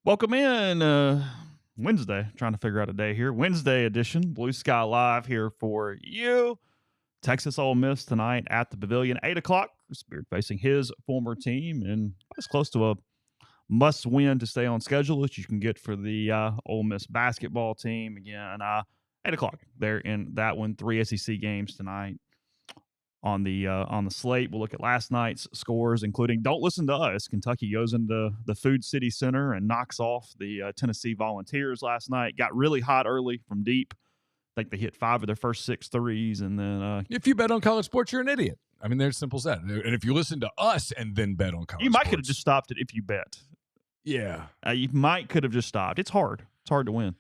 Welcome in Wednesday. Trying to figure out a day here. Wednesday edition, Blue Sky Live here for you. Texas Ole Miss tonight at the Pavilion, 8 o'clock. Spirit facing his former team, and it's close to a must-win to stay on schedule that you can get for the Ole Miss basketball team. Again, 8 o'clock. They're in that one. 3 SEC games tonight on the slate. We'll look at last night's scores, including don't listen to us. Kentucky goes into the Food City Center and knocks off the Tennessee Volunteers last night. Got really hot early from deep. I think they hit 5 of their first 6 threes, and then if you bet on college sports, you're an idiot. I mean, there's simple as that. And if you listen to us and then bet on college, you might sports, could have just stopped it if you bet. Yeah, you might could have just stopped. It's hard. It's hard to win.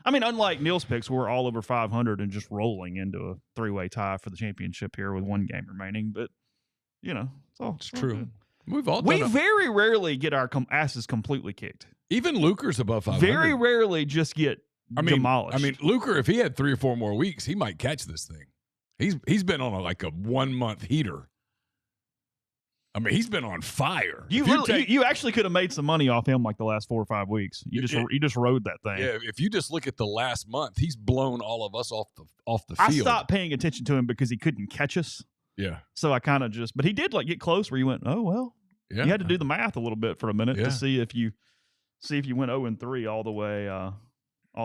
I mean, unlike Neal's picks, we're all over 500 and just rolling into a 3-way tie for the championship here with 1 game remaining. But it's true. Good. We very rarely get our asses completely kicked. Even Luker's above 500. Very rarely just get demolished. I mean, Luker, if he had 3 or 4 more weeks, he might catch this thing. He's been on a 1-month heater. I mean, he's been on fire. You actually could have made some money off him the last 4 or 5 weeks. You just rode that thing. Yeah, if you just look at the last month, he's blown all of us off the field. I stopped paying attention to him because he couldn't catch us. Yeah. So I kind of but he did get close where you went, oh well. Yeah. You had to do the math a little bit for a minute to see if you went 0-3 all the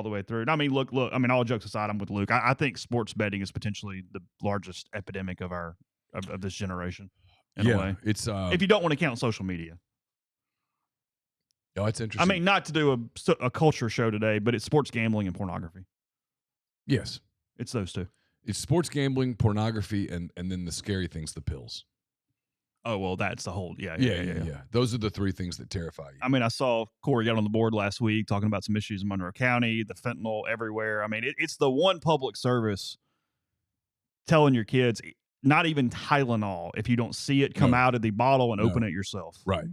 way through. I mean, look. I mean, all jokes aside, I'm with Luke. I think sports betting is potentially the largest epidemic of this generation. In a way, it's if you don't want to count social media. Oh, it's interesting. I mean, not to do a culture show today, but it's sports gambling and pornography. Yes, it's those two. It's sports gambling, pornography, and then the scary things, the pills. Oh well, that's the whole yeah. Those are the 3 things that terrify you. I mean, I saw Corey get on the board last week talking about some issues in Monroe County, the fentanyl everywhere. I mean, it's the one public service telling your kids. Not even Tylenol if you don't see it come out of the bottle and open it yourself. Right.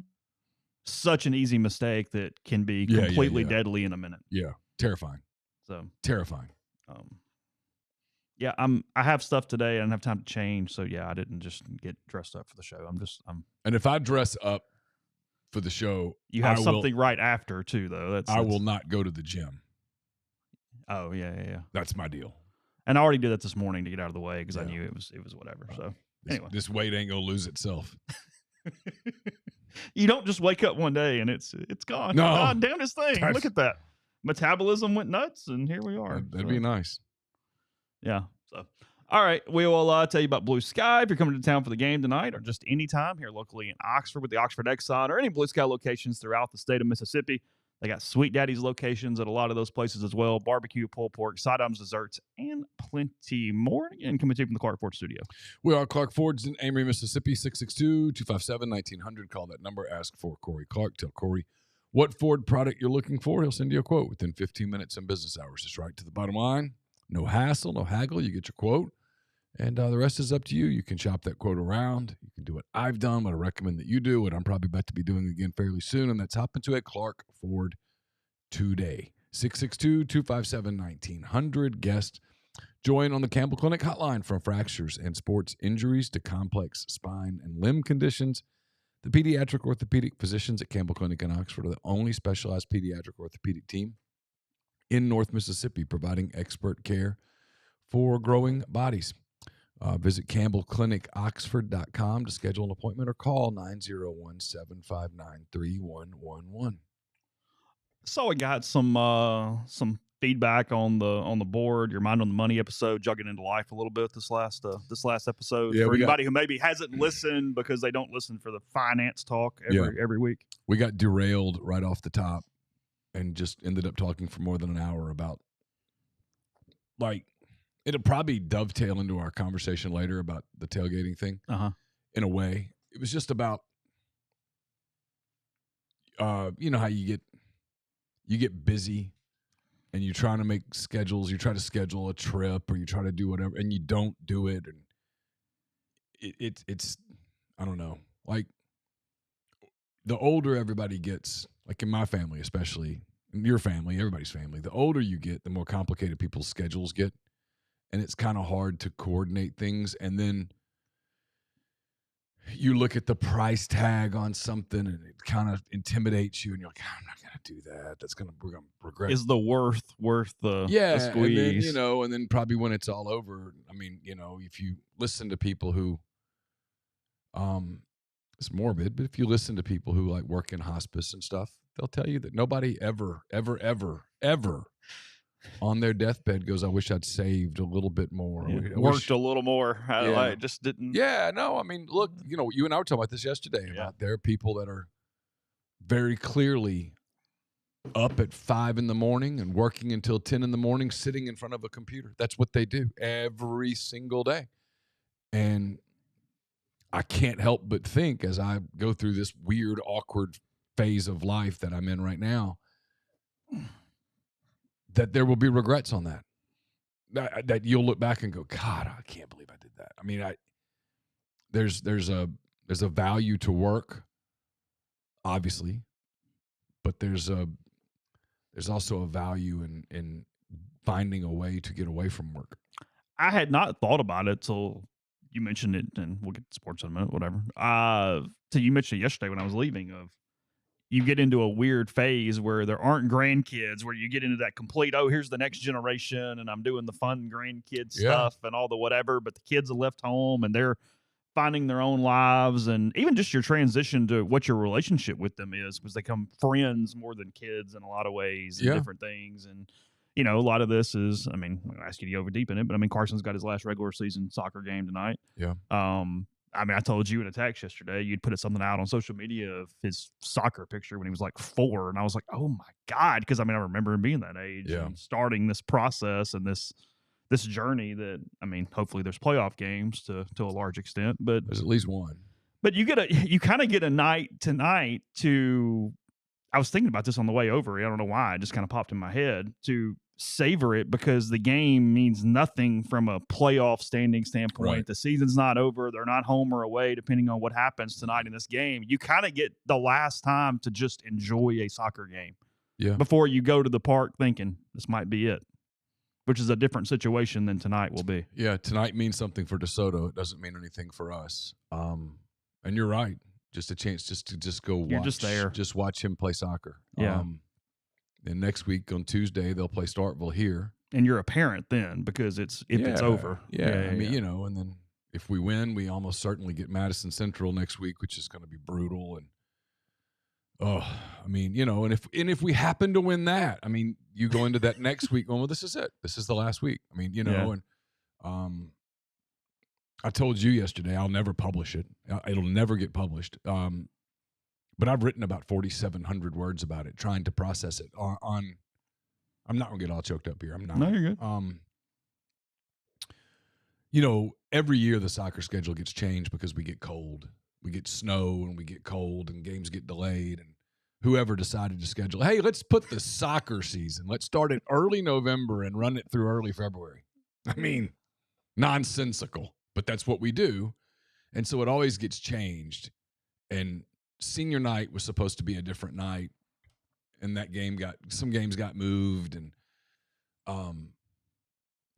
Such an easy mistake that can be completely deadly in a minute. Yeah. Terrifying. So terrifying. I have stuff today. I didn't have time to change. So I didn't just get dressed up for the show. And if I dress up for the show, you have something right after too, though. I will not go to the gym. Oh yeah. That's my deal. And I already did that this morning to get out of the way because I knew it was whatever. So anyway, this weight ain't gonna lose itself. You don't just wake up one day and it's gone. No, God damn this thing! Look at that. Metabolism went nuts, and here we are. That'd be nice. Yeah. So all right, we will tell you about Blue Sky if you're coming to town for the game tonight, or just any time here locally in Oxford with the Oxford Exxon, or any Blue Sky locations throughout the state of Mississippi. They got Sweet Daddy's locations at a lot of those places as well. Barbecue, pulled pork, sidearms, desserts, and plenty more. And coming to you from the Clark Ford studio. We are Clark Ford's in Amory, Mississippi, 662-257-1900. Call that number. Ask for Corey Clark. Tell Corey what Ford product you're looking for. He'll send you a quote within 15 minutes in business hours. It's right to the bottom line. No hassle, no haggle. You get your quote. And the rest is up to you. You can shop that quote around. You can do what I've done, what I recommend that you do, what I'm probably about to be doing again fairly soon, and that's hop into a Clark Ford today. 662-257-1900. Guest join on the Campbell Clinic hotline from fractures and sports injuries to complex spine and limb conditions. The pediatric orthopedic physicians at Campbell Clinic in Oxford are the only specialized pediatric orthopedic team in North Mississippi, providing expert care for growing bodies. Visit CampbellClinicOxford.com to schedule an appointment or call 901-759-3111. So we got some feedback on the board. Your Mind on the Money episode, jugging into life a little bit this last episode. Yeah, for anybody who maybe hasn't listened because they don't listen for the finance talk every week. We got derailed right off the top and just ended up talking for more than an hour about it'll probably dovetail into our conversation later about the tailgating thing. In a way, it was just about, how you get busy and you're trying to make schedules. You try to schedule a trip or you try to do whatever and you don't do it. And it's, I don't know, the older everybody gets, in my family, especially in your family, everybody's family, the older you get, the more complicated people's schedules get. And it's kind of hard to coordinate things. And then you look at the price tag on something and it kind of intimidates you, and you're like, I'm not going to do that. We're going to regret. Is the worth the squeeze? And then probably when it's all over, I mean, if you listen to people who, it's morbid, but if you listen to people who like work in hospice and stuff, they'll tell you that nobody ever on their deathbed goes, I wish I'd saved a little bit more. Yeah. Worked a little more. I just didn't. Yeah, no, I mean, look, you and I were talking about this yesterday about there are people that are very clearly up at 5 a.m. and working until 10 a.m, sitting in front of a computer. That's what they do every single day. And I can't help but think as I go through this weird, awkward phase of life that I'm in right now, that there will be regrets on that. That you'll look back and go, God, I can't believe I did that. I mean, there's a value to work, obviously, but there's also a value in finding a way to get away from work. I had not thought about it till you mentioned it, and we'll get to sports in a minute, whatever. So you mentioned it yesterday when I was leaving of you get into a weird phase where there aren't grandkids, where you get into that complete, here's the next generation, and I'm doing the fun grandkid stuff and all the whatever, but the kids have left home and they're finding their own lives, and even just your transition to what your relationship with them is, because they become friends more than kids in a lot of ways and different things. And a lot of this is, I mean, I'll ask you to go over deep in it, but I mean, Carson's got his last regular season soccer game tonight. Yeah. I mean, I told you in a text yesterday, you'd put something out on social media of his soccer picture when he was like 4. And I was like, oh my God. Cause I mean, I remember him being that age and starting this process and this journey that, I mean, hopefully there's playoff games to a large extent, but there's at least one. But you kind of get a night tonight to, I was thinking about this on the way over. I don't know why. It just kind of popped in my head to savor it, because the game means nothing from a playoff standing standpoint. Right. The season's not over. They're not home or away, depending on what happens tonight in this game. You kind of get the last time to just enjoy a soccer game before you go to the park thinking this might be it, which is a different situation than tonight will be. Yeah, tonight means something for DeSoto. It doesn't mean anything for us. And you're right. Just a chance to go watch. You're just there. Just watch him play soccer. Yeah. Then next week on Tuesday, they'll play Starkville here. And you're a parent then, because it's over. Yeah. I mean, and then if we win, we almost certainly get Madison Central next week, which is going to be brutal. And I mean, and if we happen to win that, I mean, you go into that next week going, well, this is it. This is the last week. I mean, and I told you yesterday, I'll never publish it. It'll never get published. But I've written about 4,700 words about it, trying to process it on I'm not going to get all choked up here. I'm not. No, you're good. Every year the soccer schedule gets changed because we get cold. We get snow and we get cold and games get delayed. And whoever decided to schedule, hey, let's put the soccer season. Let's start it early November and run it through early February. I mean, nonsensical, but that's what we do. And so it always gets changed. And senior night was supposed to be a different night, and some games got moved, and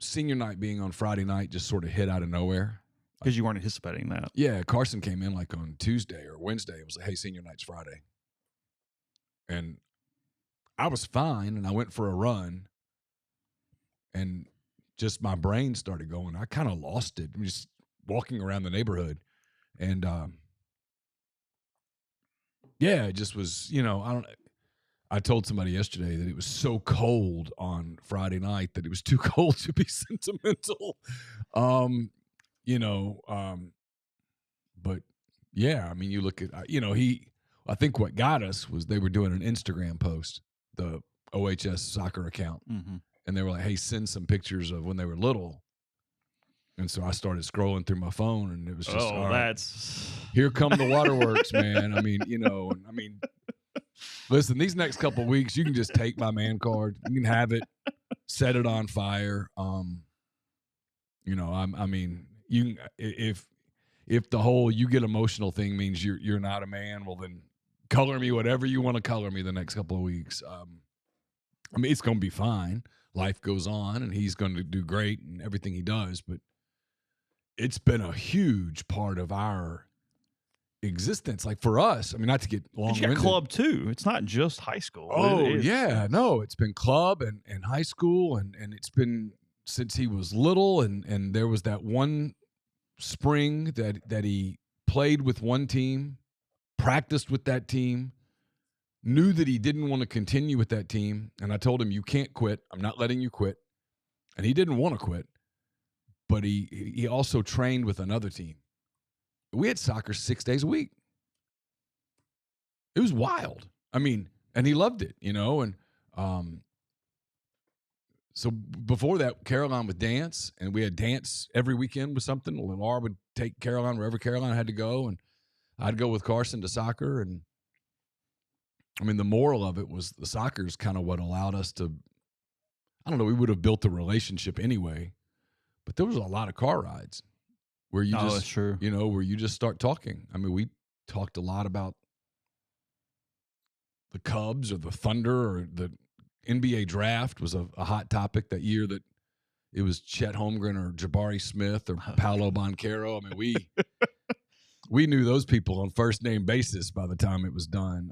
senior night being on Friday night just sort of hit out of nowhere because you weren't anticipating that. Yeah, Carson came in like on Tuesday or Wednesday. It was like, hey, senior night's Friday, and I was fine, and I went for a run, and just my brain started going. I kind of lost it. I'm just walking around the neighborhood, and yeah, it just was, I told somebody yesterday that it was so cold on Friday night that it was too cold to be sentimental. But yeah, I mean, you look at, I think what got us was they were doing an Instagram post, the OHS soccer account. Mm-hmm. And they were like, hey, send some pictures of when they were little. And so I started scrolling through my phone, and it was just, that's here come the waterworks, man. I mean, listen, these next couple of weeks, you can just take my man card. You can have it, set it on fire. You can, if the whole you get emotional thing means you're not a man, well then color me whatever you want to color me the next couple of weeks. It's going to be fine. Life goes on, and he's going to do great in everything he does, but it's been a huge part of our existence. Like for us, I mean, not to get But you got long-winded. club too. It's not just high school. Oh, yeah. No, it's been club and high school, and it's been since he was little. And there was that one spring that he played with one team, practiced with that team, knew that he didn't want to continue with that team. And I told him, you can't quit. I'm not letting you quit. And he didn't want to quit, but he also trained with another team. We had soccer 6 days a week. It was wild. I mean, and he loved it, and so before that, Caroline would dance, and we had dance every weekend with something. Laura would take Caroline wherever Caroline had to go, and I'd go with Carson to soccer. And I mean, the moral of it was the soccer is kind of what allowed us to, I don't know, we would have built a relationship anyway, but there was a lot of car rides where you that's true. where you just start talking. I mean, we talked a lot about the Cubs or the Thunder, or the NBA draft was a hot topic that year, that it was Chet Holmgren or Jabari Smith or Paolo Banchero. I mean, we knew those people on first name basis by the time it was done.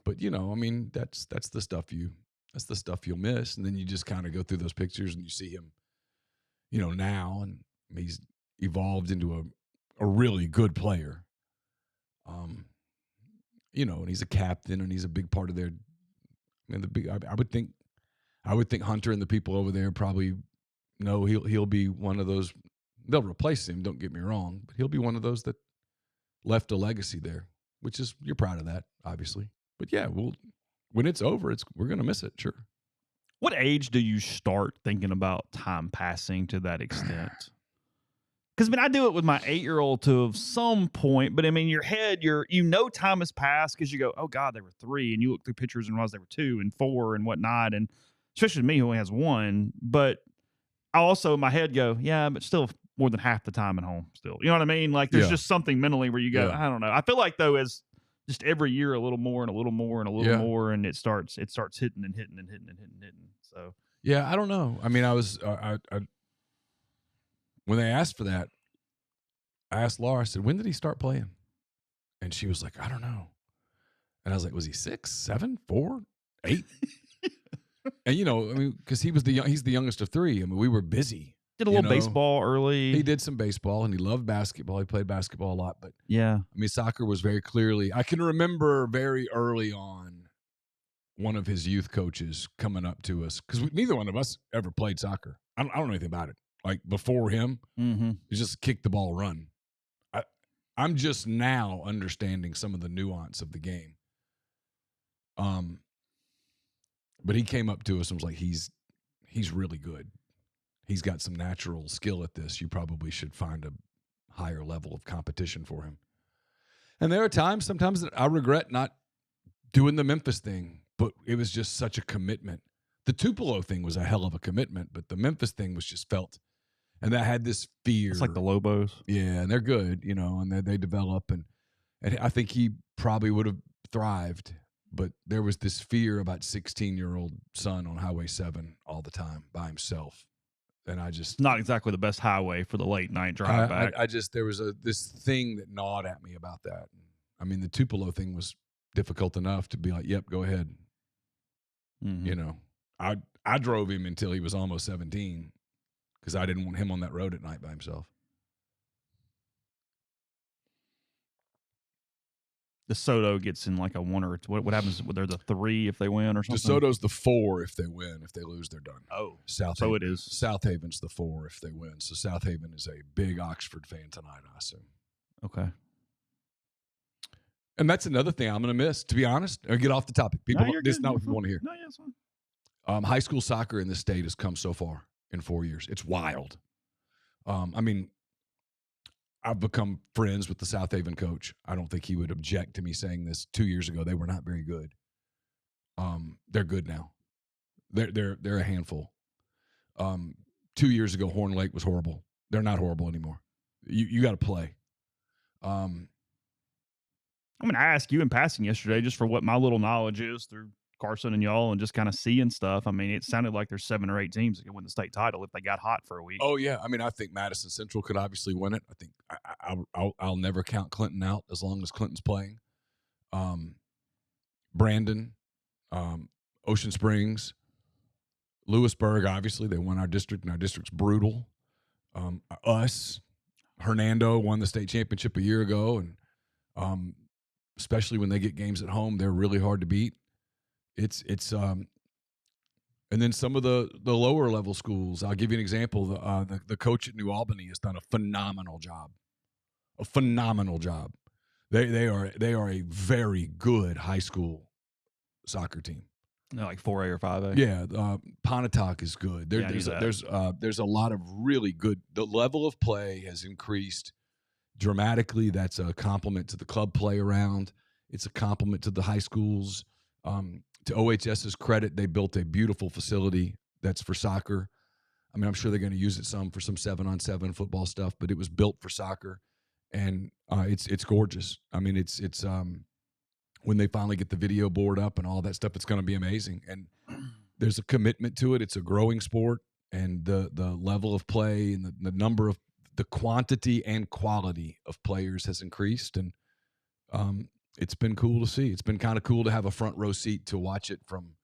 But I mean, that's the stuff you'll miss. And then you just kind of go through those pictures and you see him, now, and he's evolved into a really good player. And he's a captain, and he's a big part of their. I would think Hunter and the people over there probably know he'll be one of those. They'll replace him. Don't get me wrong, but he'll be one of those that left a legacy there, which is, you're proud of that, obviously. But yeah, when it's over, we're gonna miss it, sure. What age do you start thinking about time passing to that extent? Because I mean, I do it with my 8-year-old to some point, but I mean, your head, time has passed because you go, oh God, they were 3, and you look through pictures and realize they were 2 and 4 and whatnot, and especially me who only has 1. But I also in my head go, yeah, but still more than half the time at home. Still, you know what I mean? Like there's just something mentally where you go, I don't know. I feel like though, as just every year a little more and a little more and a little more, and it starts hitting and hitting and hitting and hitting and hitting. So yeah, I don't know. I mean, I was when they asked for that, I asked Laura, I said, when did he start playing? And she was like, I don't know. And I was like, was he 6, 7, 4, 8? And I mean, because he's the youngest of 3. I mean, we were busy. Did a little baseball early. He did some baseball, and he loved basketball. He played basketball a lot, but yeah, I mean, soccer was very clearly. I can remember very early on one of his youth coaches coming up to us, because neither one of us ever played soccer. I don't know anything about it. Like before him, he just kicked the ball, run. I'm just now understanding some of the nuance of the game. But he came up to us and was like, he's really good. He's got some natural skill at this. You probably should find a higher level of competition for him. And there are sometimes that I regret not doing the Memphis thing, but it was just such a commitment. The Tupelo thing was a hell of a commitment, but the Memphis thing was just felt. And that had this fear. It's like the Lobos. Yeah, and they're good, and they develop. And I think he probably would have thrived, but there was this fear about 16-year-old son on Highway 7 all the time by himself. And I just... Not exactly the best highway for the late night drive back. There was this thing that gnawed at me about that. I mean, the Tupelo thing was difficult enough to be like, yep, go ahead. Mm-hmm. I drove him until he was almost 17. Because I didn't want him on that road at night by himself. DeSoto gets in like a 1 or 2. What happens? They're the 3 if they win or something? DeSoto's the 4 if they win. If they lose, they're done. Oh, so it is. South Haven's the 4 if they win. So South Haven is a big Oxford fan tonight, I assume. Okay. And that's another thing I'm going to miss, to be honest. Or get off the topic. People, this is not what people want to hear. No, yeah, it's fine. High school soccer in this state has come so far in 4 years. It's wild. I mean, I've become friends with the South Haven coach. I don't think he would object to me saying this. 2 years ago, they were not very good. They're good now. They're a handful. 2 years ago, Horn Lake was horrible. They're not horrible anymore. You got to play. I'm going to ask you in passing yesterday, just for what my little knowledge is through Carson and y'all and just kind of seeing stuff. I mean, it sounded like there's 7 or 8 teams that could win the state title if they got hot for a week. Oh, yeah. I mean, I think Madison Central could obviously win it. I'll never count Clinton out as long as Clinton's playing. Brandon, Ocean Springs, Lewisburg, obviously they won our district, and our district's brutal. Us, Hernando won the state championship a year ago, and especially when they get games at home, they're really hard to beat. It's and then some of the lower level schools. I'll give you an example. The coach at New Albany has done a phenomenal job. They are a very good high school soccer team. No, like 4A or 5A. Yeah, Pontotoc is good. There's a lot of really good. The level of play has increased dramatically. That's a compliment to the club play around. It's a compliment to the high schools. To OHS's credit, they built a beautiful facility that's for soccer. I mean, I'm sure they're going to use it some for some 7-on-7 football stuff, but it was built for soccer, and it's gorgeous. I mean, it's when they finally get the video board up and all that stuff, it's going to be amazing. And there's a commitment to it. It's a growing sport, and the level of play and the number of the quantity and quality of players has increased, and it's been cool to see. It's been kind of cool to have a front row seat to watch it from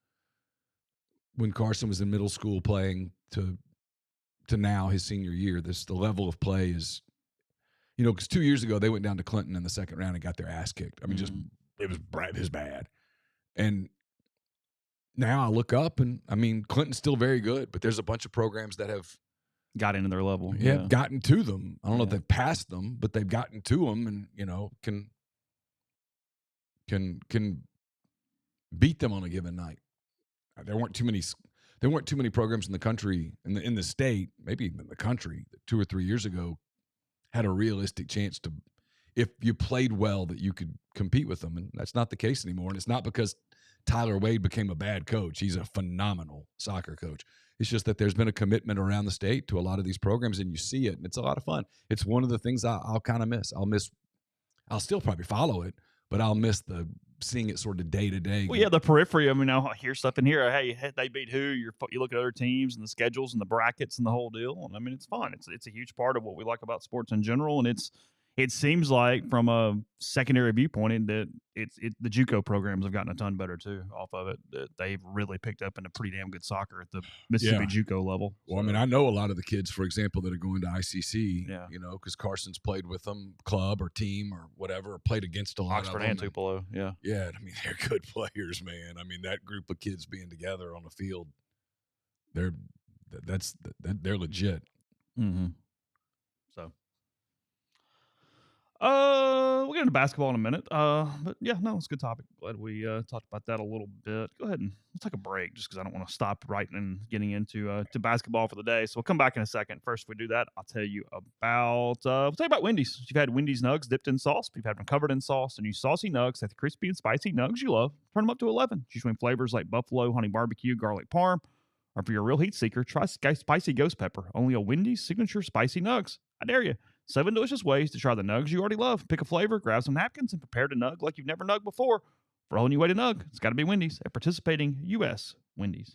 when Carson was in middle school playing to now his senior year. The level of play is, because 2 years ago they went down to Clinton in the second round and got their ass kicked. I mean, it was bad. And now I look up and, I mean, Clinton's still very good, but there's a bunch of programs that have got into their level. Gotten to them. I don't know if they've passed them, but they've gotten to them and, can beat them on a given night. There weren't too many programs in the country, in the state, maybe even in the country, that 2 or 3 years ago had a realistic chance to, if you played well, that you could compete with them. And that's not the case anymore. And it's not because Tyler Wade became a bad coach. He's a phenomenal soccer coach. It's just that there's been a commitment around the state to a lot of these programs, and you see it, and it's a lot of fun. It's one of the things I'll kind of miss. I'll still probably follow it, but I'll miss seeing it sort of day to day. Well, yeah, the periphery. I mean, I hear stuff in here. Hey, they beat who? You look at other teams and the schedules and the brackets and the whole deal. And I mean, it's fun. It's a huge part of what we like about sports in general. And it seems like from a secondary viewpoint that the JUCO programs have gotten a ton better too off of it. That they've really picked up into pretty damn good soccer at the Mississippi JUCO level. Well, I mean, I know a lot of the kids, for example, that are going to ICC. Because Carson's played with them, club or team or whatever, or played against a lot Oxford of them. and Tupelo. Yeah. I mean, they're good players, man. I mean, that group of kids being together on the field, they're legit. Mm-hmm. So. We'll get into basketball in a minute. But yeah, no, it's a good topic. Glad we talked about that a little bit. Go ahead and let's take a break just because I don't want to stop right and getting into to basketball for the day. So we'll come back in a second. First, if we do that, I'll tell you about Wendy's. If you've had Wendy's nugs dipped in sauce, if you've had them covered in sauce, and new saucy nugs, like the crispy and spicy nugs you love, turn them up to 11. Choose between flavors like buffalo, honey barbecue, garlic parm, or for your real heat seeker, try spicy ghost pepper. Only a Wendy's signature spicy nugs. I dare you. 7 delicious ways to try the nugs you already love. Pick a flavor, grab some napkins, and prepare to nug like you've never nugged before. For a whole new way to nug, it's got to be Wendy's at participating U.S. Wendy's.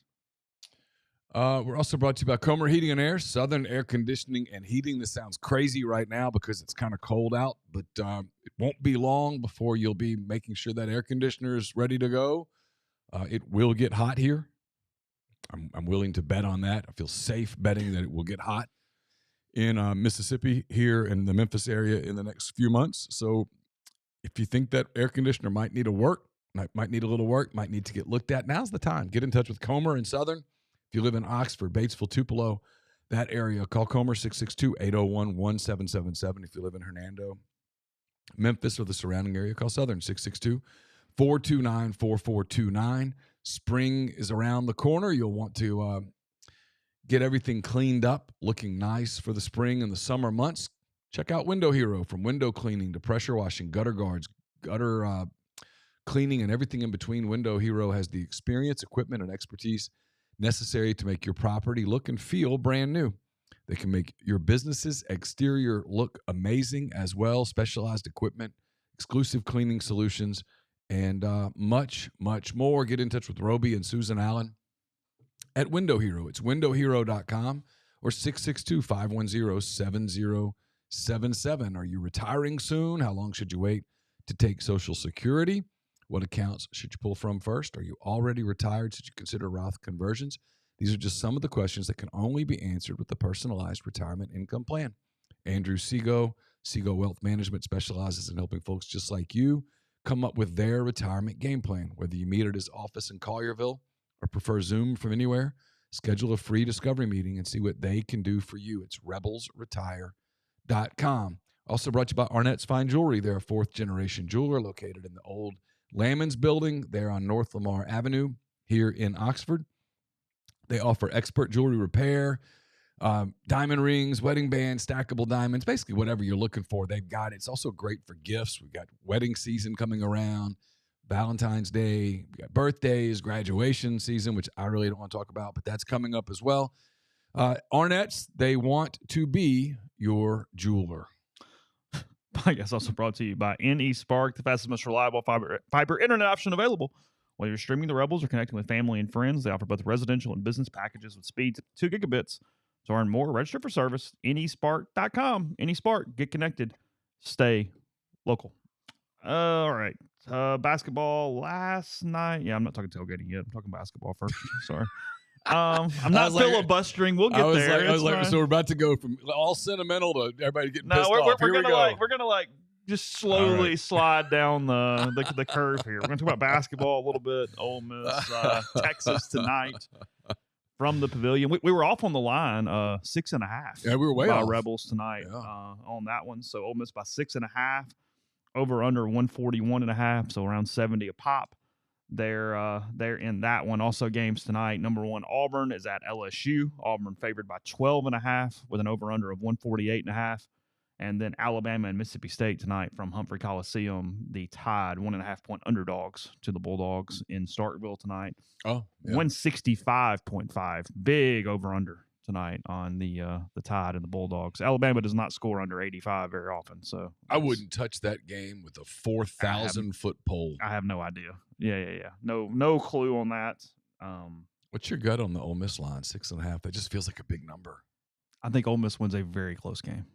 We're also brought to you by Comer Heating and Air, Southern Air Conditioning and Heating. This sounds crazy right now because it's kind of cold out, but it won't be long before you'll be making sure that air conditioner is ready to go. It will get hot here. I'm willing to bet on that. I feel safe betting that it will get hot in Mississippi here in the Memphis area in the next few months. So if you think that air conditioner might need a little work, might need to get looked at, now's the time. Get in touch with Comer in Southern. If you live in Oxford, Batesville, Tupelo, that area, call Comer 662-801-1777. If you live in Hernando, Memphis, or the surrounding area, call Southern 662-429-4429. Spring is around the corner. You'll want to get everything cleaned up, looking nice for the spring and the summer months. Check out Window Hero. From window cleaning to pressure washing, gutter guards, gutter cleaning, and everything in between. Window Hero has the experience, equipment, and expertise necessary to make your property look and feel brand new. They can make your business's exterior look amazing as well. Specialized equipment, exclusive cleaning solutions, and much, much more. Get in touch with Roby and Susan Allen at Window Hero. It's windowhero.com or 662-510-7070. 877. Are you retiring soon? How long should you wait to take Social Security? What accounts should you pull from first? Are you already retired? Should you consider Roth conversions? These are just some of the questions that can only be answered with the personalized retirement income plan. Andrew Sego Wealth Management specializes in helping folks just like you come up with their retirement game plan. Whether you meet at his office in Collierville or prefer Zoom from anywhere, schedule a free discovery meeting and see what they can do for you. It's rebelsretire.com. Also brought to you by Arnett's Fine Jewelry. They're a fourth-generation jeweler located in the old Lamons building. They're on North Lamar Avenue here in Oxford. They offer expert jewelry repair, diamond rings, wedding bands, stackable diamonds, basically whatever you're looking for, they've got it. It's also great for gifts. We've got wedding season coming around, Valentine's Day, we got birthdays, graduation season, which I really don't want to talk about, but that's coming up as well. Arnett's, they want to be your jeweler. Podcast also brought to you by NE Spark, the fastest, most reliable fiber internet option available. Whether you're streaming the Rebels or connecting with family and friends, they offer both residential and business packages with speeds of 2 gigabits. To earn more, register for service, nespark.com. NeSpark, get connected, stay local. All right. Basketball last night. Yeah, I'm not talking tailgating yet. I'm talking basketball first. Sorry. I'm not filibustering. We'll get there. I was like, so we're about to go from all sentimental to everybody getting pissed off. We're gonna just slowly slide down the curve here. We're gonna talk about basketball a little bit. Ole Miss, Texas tonight from the Pavilion. We were off on the line, 6.5. Yeah, we were way by off. Rebels tonight on that one. So Ole Miss by 6.5, over under 141.5, so around 70 a pop. They're in that one. Also games tonight. Number 1, Auburn is at LSU. Auburn favored by 12.5 with an over-under of 148.5. And then Alabama and Mississippi State tonight from Humphrey Coliseum. The Tide 1.5-point underdogs to the Bulldogs in Starkville tonight. Oh, yeah. 165.5. Big over-under tonight on the Tide and the Bulldogs. Alabama does not score under 85 very often, so I wouldn't touch that game with a 4,000-foot pole. I have no idea. Yeah. No clue on that. What's your gut on the Ole Miss line? 6.5. That just feels like a big number. I think Ole Miss wins a very close game.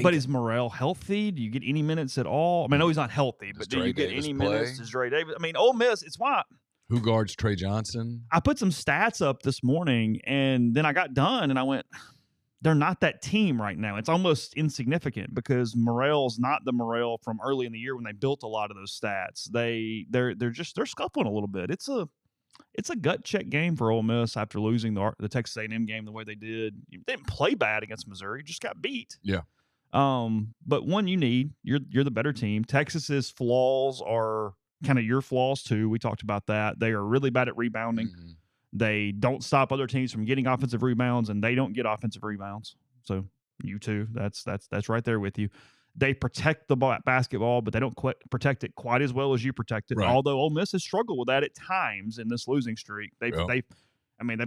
But is Morrell healthy? Do you get any minutes at all? I mean, I know he's not healthy, but do you get any minutes? Does Dre Davis? I mean, Ole Miss, it's why. Who guards Trey Johnson? I put some stats up this morning, and then I got done, and I went, they're not that team right now. It's almost insignificant because Morrell's not the Morrell from early in the year when they built a lot of those stats. They're scuffling a little bit. It's a gut check game for Ole Miss after losing the Texas A&M game the way they did. You didn't play bad against Missouri, just got beat. Yeah. But one you need, you're the better team. Texas's flaws are kind of your flaws too. We talked about that. They are really bad at rebounding. Mm-hmm. They don't stop other teams from getting offensive rebounds, and they don't get offensive rebounds. So you too, that's right there with you. They protect the basketball, but they don't protect it quite as well as you protect it. Right. Although Ole Miss has struggled with that at times in this losing streak. They've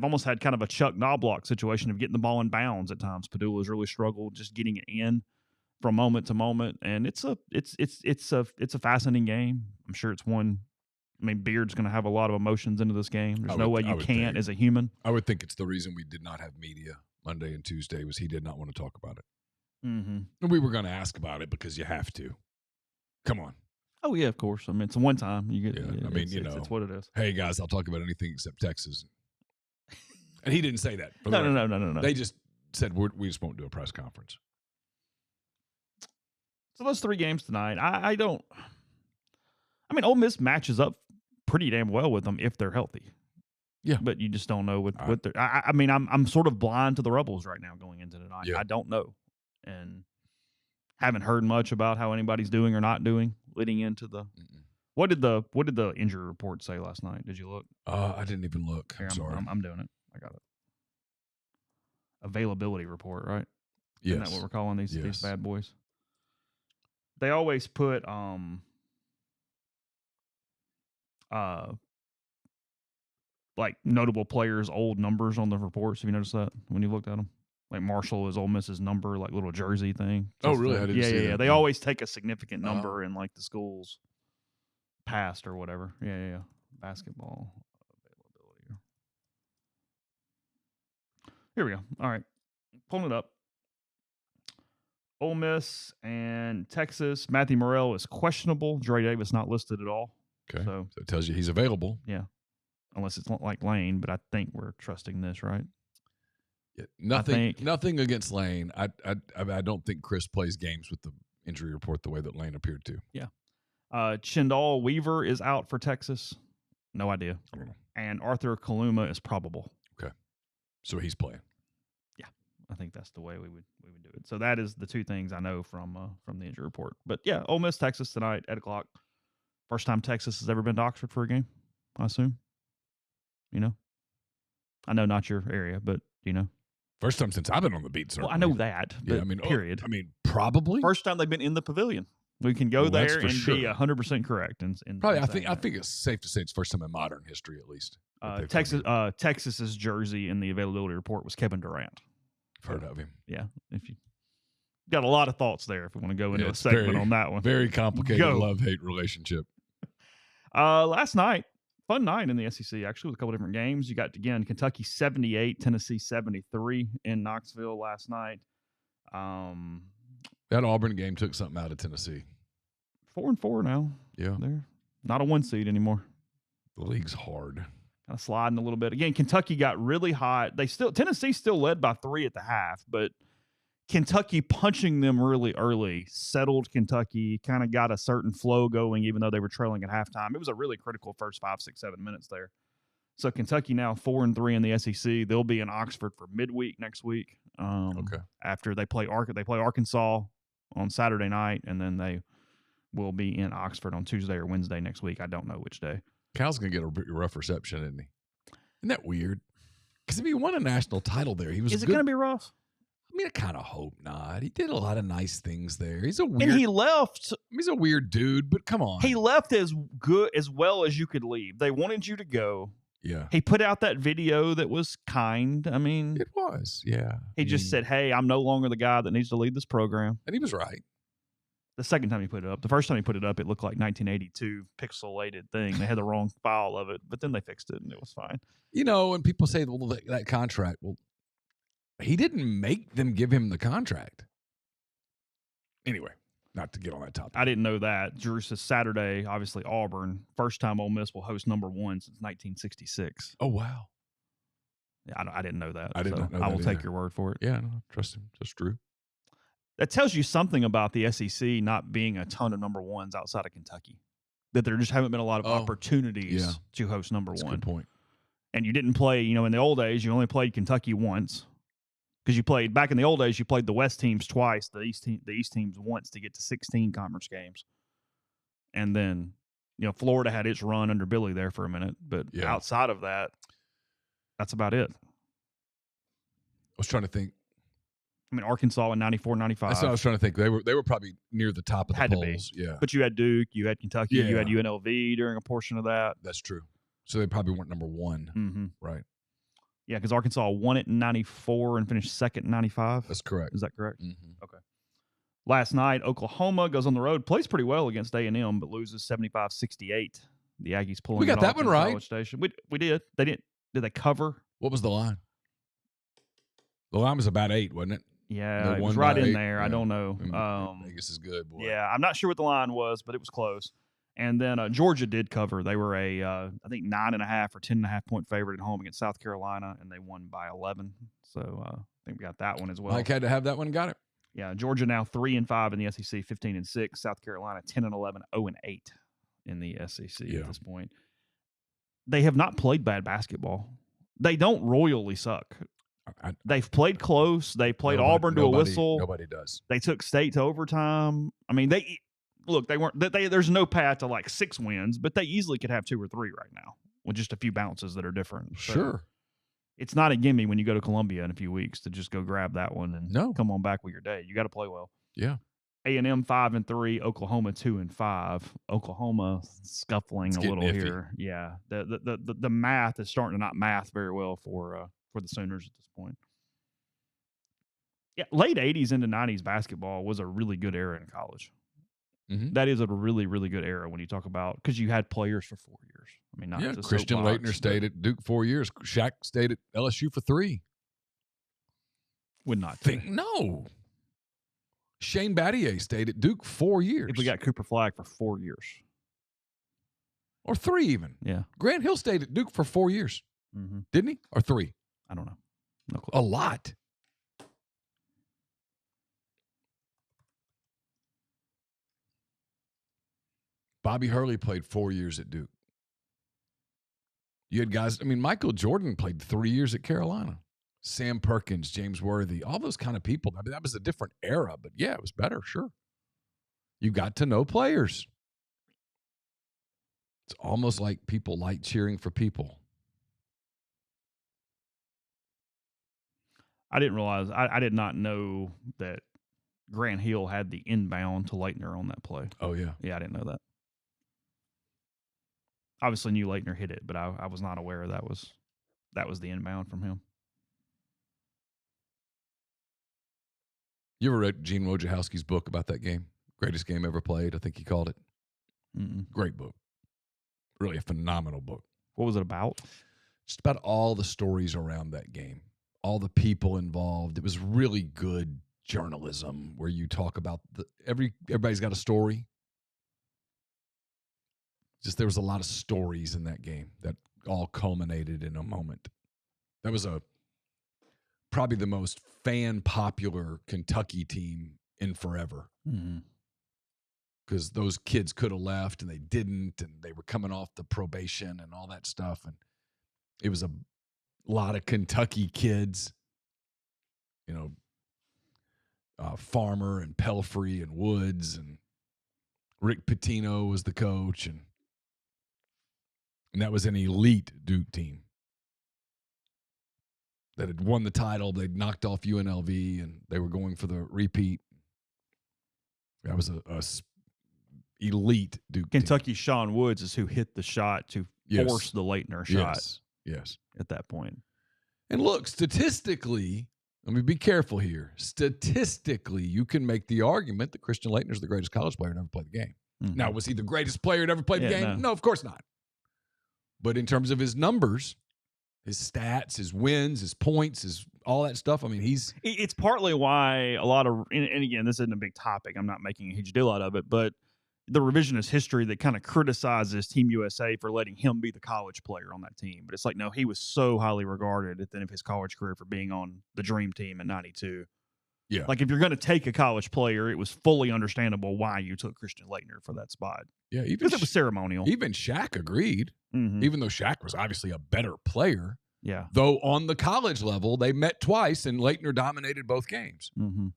almost had kind of a Chuck Knobloch situation of getting the ball in bounds at times. Padula's really struggled just getting it in from moment to moment, and it's a fascinating game. I'm sure it's one. I mean, Beard's going to have a lot of emotions into this game. There's no way you can't as a human. I would think it's the reason we did not have media Monday and Tuesday was he did not want to talk about it. Mm-hmm. And we were going to ask about it because you have to. Come on. Oh yeah, of course. I mean, it's a one time. You get. Yeah, it's what it is. Hey guys, I'll talk about anything except Texas. And he didn't say that. No. They just said we just won't do a press conference. So those 3 games tonight, I mean, Ole Miss matches up pretty damn well with them if they're healthy. Yeah, but you just don't know what they're. I mean, I'm sort of blind to the Rebels right now going into tonight. Yeah. I don't know, and haven't heard much about how anybody's doing or not doing leading into the. Mm-mm. What did the injury report say last night? Did you look? I didn't even look. Here, I'm sorry. I'm doing it. I got it. Availability report, right? Yes. Isn't that what we're calling these bad boys? They always put like notable players' old numbers on the reports. Have you noticed that when you looked at them? Like Marshall is Ole Miss's number, like little jersey thing. Oh, really? I didn't see that. They always take a significant number in like the school's past or whatever. Yeah. Basketball availability. Here we go. All right. Pulling it up. Ole Miss and Texas. Matthew Morrell is questionable. Dre Davis not listed at all. Okay. So it tells you he's available. yeah, unless it's not like Lane, but I think we're trusting this, right? Yeah, nothing against Lane. I don't think Chris plays games with the injury report the way that Lane appeared to. Yeah. Chindall Weaver is out for Texas. No idea. I don't know. And Arthur Kaluma is probable. Okay. So he's playing. Yeah. I think that's the way we would do it. So that is the two things I know from the injury report. But yeah, Ole Miss, Texas tonight at 8:00. First time Texas has ever been to Oxford for a game, I assume. You know? I know not your area, but you know. First time since I've been on the beat, certainly. Well, I know that. But Yeah, I mean, period. Probably. First time they've been in the pavilion. We can go Well, that's there for and sure. be 100% correct. Probably, I think it's safe to say it's first time in modern history, at least. Texas's jersey in the availability report was Kevin Durant. I've heard of him. Yeah, if you got a lot of thoughts there, if we want to go into a segment on that one. Very complicated love-hate relationship. Last night, fun night in the SEC, actually, with a couple different games. You got, again, Kentucky 78, Tennessee 73 in Knoxville last night. That Auburn game took something out of Tennessee. 4-4 now. Yeah. They're not a 1 seed anymore. The league's hard. Kind of sliding a little bit. Again, Kentucky got really hot. Tennessee still led by 3 at the half, but Kentucky punching them really early settled Kentucky, kind of got a certain flow going, even though they were trailing at halftime. It was a really critical first 5, 6, 7 minutes there. So Kentucky now 4-3 in the SEC. They'll be in Oxford for midweek next week. Okay. After they play Arkansas on Saturday night, and then they will be in Oxford on Tuesday or Wednesday next week. I don't know which day. Cal's going to get a rough reception, isn't he? Isn't that weird? Because if he won a national title there, he was Is it going to be rough? I mean, I kind of hope not. He did a lot of nice things there. He's a weird. And he left. He's a weird dude, but come on. He left as well as you could leave. They wanted you to go. Yeah. He put out that video that was kind. I mean, it was. Yeah. He just said, "Hey, I'm no longer the guy that needs to lead this program." And he was right. The second time he put it up, the first time he put it up, it looked like 1982 pixelated thing. They had the wrong file of it, but then they fixed it and it was fine. You know, and people say, well, that contract, well, he didn't make them give him the contract. Anyway, not to get on that topic. I didn't know that. Drew says Saturday, obviously Auburn. First time Ole Miss will host number 1 since 1966. Oh, wow. Yeah, I didn't know that. I did not know that I will take either. your word for it. Yeah, no, trust him. That's true. That tells you something about the SEC not being a ton of number 1s outside of Kentucky. That there just haven't been a lot of opportunities to host number That's 1. a good point. And you didn't play, in the old days, you only played Kentucky once. Because you played, back in the old days, you played the West teams twice, the East teams once to get to 16 conference games. And then, Florida had its run under Billy there for a minute. But outside of that, that's about it. I was trying to think. I mean, Arkansas in 94, 95. That's what I was trying to think. They were probably near the top of the polls. Yeah. But you had Duke, you had Kentucky, you had UNLV during a portion of that. That's true. So they probably weren't number 1. Mm-hmm. Right. Yeah, because Arkansas won it in 94 and finished second in 95. That's correct. Is that correct? Mm-hmm. Okay. Last night, Oklahoma goes on the road, plays pretty well against A&M, but loses 75-68. The Aggies pulling. We got that one right. College Station. We did. They didn't. Did they cover? What was the line? The line was about 8, wasn't it? Yeah, it was right in there. Yeah. I don't know. Vegas is good, boy. Yeah, I'm not sure what the line was, but it was close. And then Georgia did cover. They were I think 9.5 or 10.5 point favorite at home against South Carolina, and they won by 11. So I think we got that one as well. Mike had to have that one. Got it. Yeah, Georgia now 3-5 in the SEC, 15-6. South Carolina 10-11, 0-8 in the SEC at this point. They have not played bad basketball. They don't royally suck. They've played close. They played Auburn to a whistle. Nobody does. They took State to overtime. I mean, there's no path to like 6 wins, but they easily could have 2 or 3 right now with just a few bounces that are different. So sure. It's not a gimme when you go to Columbia in a few weeks to just go grab that one and come on back with your day. You got to play well. Yeah. A&M 5-3, Oklahoma 2-5. Oklahoma scuffling a little here. Yeah. The math is starting to not math very well for the Sooners at this point. Yeah, late 80s into 90s basketball was a really good era in college. Mm-hmm. That is a really, really good era when you talk about, because you had players for 4 years. I mean, not Christian Laettner stayed at Duke 4 years. Shaq stayed at LSU for 3. Would not think. No. Shane Battier stayed at Duke 4 years. If we got Cooper Flagg for 4 years. Or 3 even. Yeah. Grant Hill stayed at Duke for 4 years. Mm-hmm. Didn't he? Or 3? I don't know. No clue. A lot. Bobby Hurley played 4 years at Duke. You had guys, Michael Jordan played 3 years at Carolina. Sam Perkins, James Worthy, all those kind of people. That was a different era, but yeah, it was better, sure. You got to know players. It's almost like people like cheering for people. I didn't realize, I did not know that Grant Hill had the inbound to Leitner on that play. Oh, yeah. Yeah, I didn't know that. Obviously knew Leitner hit it, but I was not aware that was the inbound from him. You ever read Gene Wojciechowski's book about that game? Greatest game ever played, I think he called it. Mm-mm. Great book. Really a phenomenal book. What was it about? Just about all the stories around that game, all the people involved. It was really good journalism where you talk about everybody's got a story. Just there was a lot of stories in that game that all culminated in a moment. That was probably the most fan popular Kentucky team in forever. Because those kids could have left and they didn't, and they were coming off the probation and all that stuff. And it was a lot of Kentucky kids, Farmer and Pelfrey and Woods, and Rick Pitino was the coach, and that was an elite Duke team that had won the title. They'd knocked off UNLV, and they were going for the repeat. That was a elite Duke Kentucky team. Sean Woods is who hit the shot to force the Leitner shot. Yes. At that point. And look, statistically, let me be careful here. Statistically, you can make the argument that Christian Leitner's the greatest college player to ever play the game. Mm-hmm. Now, was he the greatest player to ever play the game? No, of course not. But in terms of his numbers, his stats, his wins, his points, his all that stuff, it's partly why a lot of, and again, this isn't a big topic. I'm not making a huge deal out of it, but the revisionist history that kind of criticizes Team USA for letting him be the college player on that team. But it's like, no, he was so highly regarded at the end of his college career for being on the Dream Team in 92. Yeah. Like, if you're going to take a college player, it was fully understandable why you took Christian Leitner for that spot. Yeah. Because it was ceremonial. Even Shaq agreed, even though Shaq was obviously a better player. Yeah. Though on the college level, they met twice and Leitner dominated both games. Mm-hmm.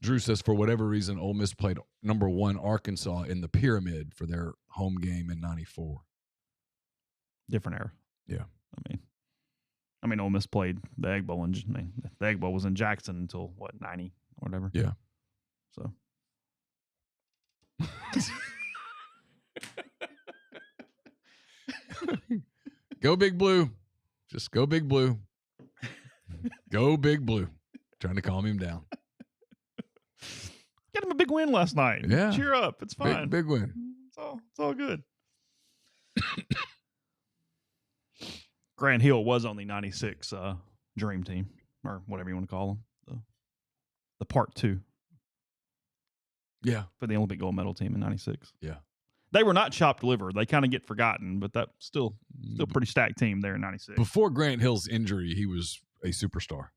Drew says, for whatever reason, Ole Miss played number 1 Arkansas in the Pyramid for their home game in 94. Different era. Yeah. I mean, Ole Miss played the Egg Bowl, and the Egg Bowl was in Jackson until, 90 or whatever? Yeah. So. Go Big Blue. Just go Big Blue. Go Big Blue. Trying to calm him down. Get him a big win last night. Yeah. Cheer up. It's fine. Big win. It's all good. Grant Hill was on the 96 Dream Team, or whatever you want to call them. The part 2. Yeah. For the Olympic gold medal team in 96. Yeah. They were not chopped liver. They kind of get forgotten, but that's still pretty stacked team there in 96. Before Grant Hill's injury, he was a superstar.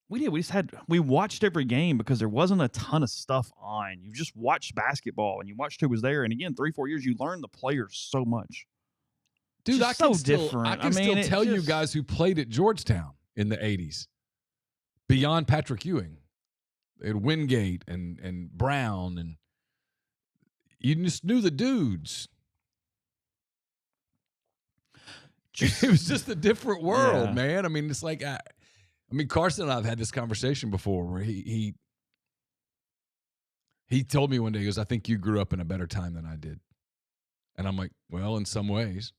We did. We watched every game because there wasn't a ton of stuff on. You just watched basketball and you watched who was there. And again, 3-4 years, you learned the players so much. Dude, I can still tell you guys who played at Georgetown in the 80s beyond Patrick Ewing. They had Wingate and Brown, and you just knew the dudes. It was just a different world, man. It's like Carson and I have had this conversation before where he told me one day, he goes, I think you grew up in a better time than I did. And I'm like, well, in some ways.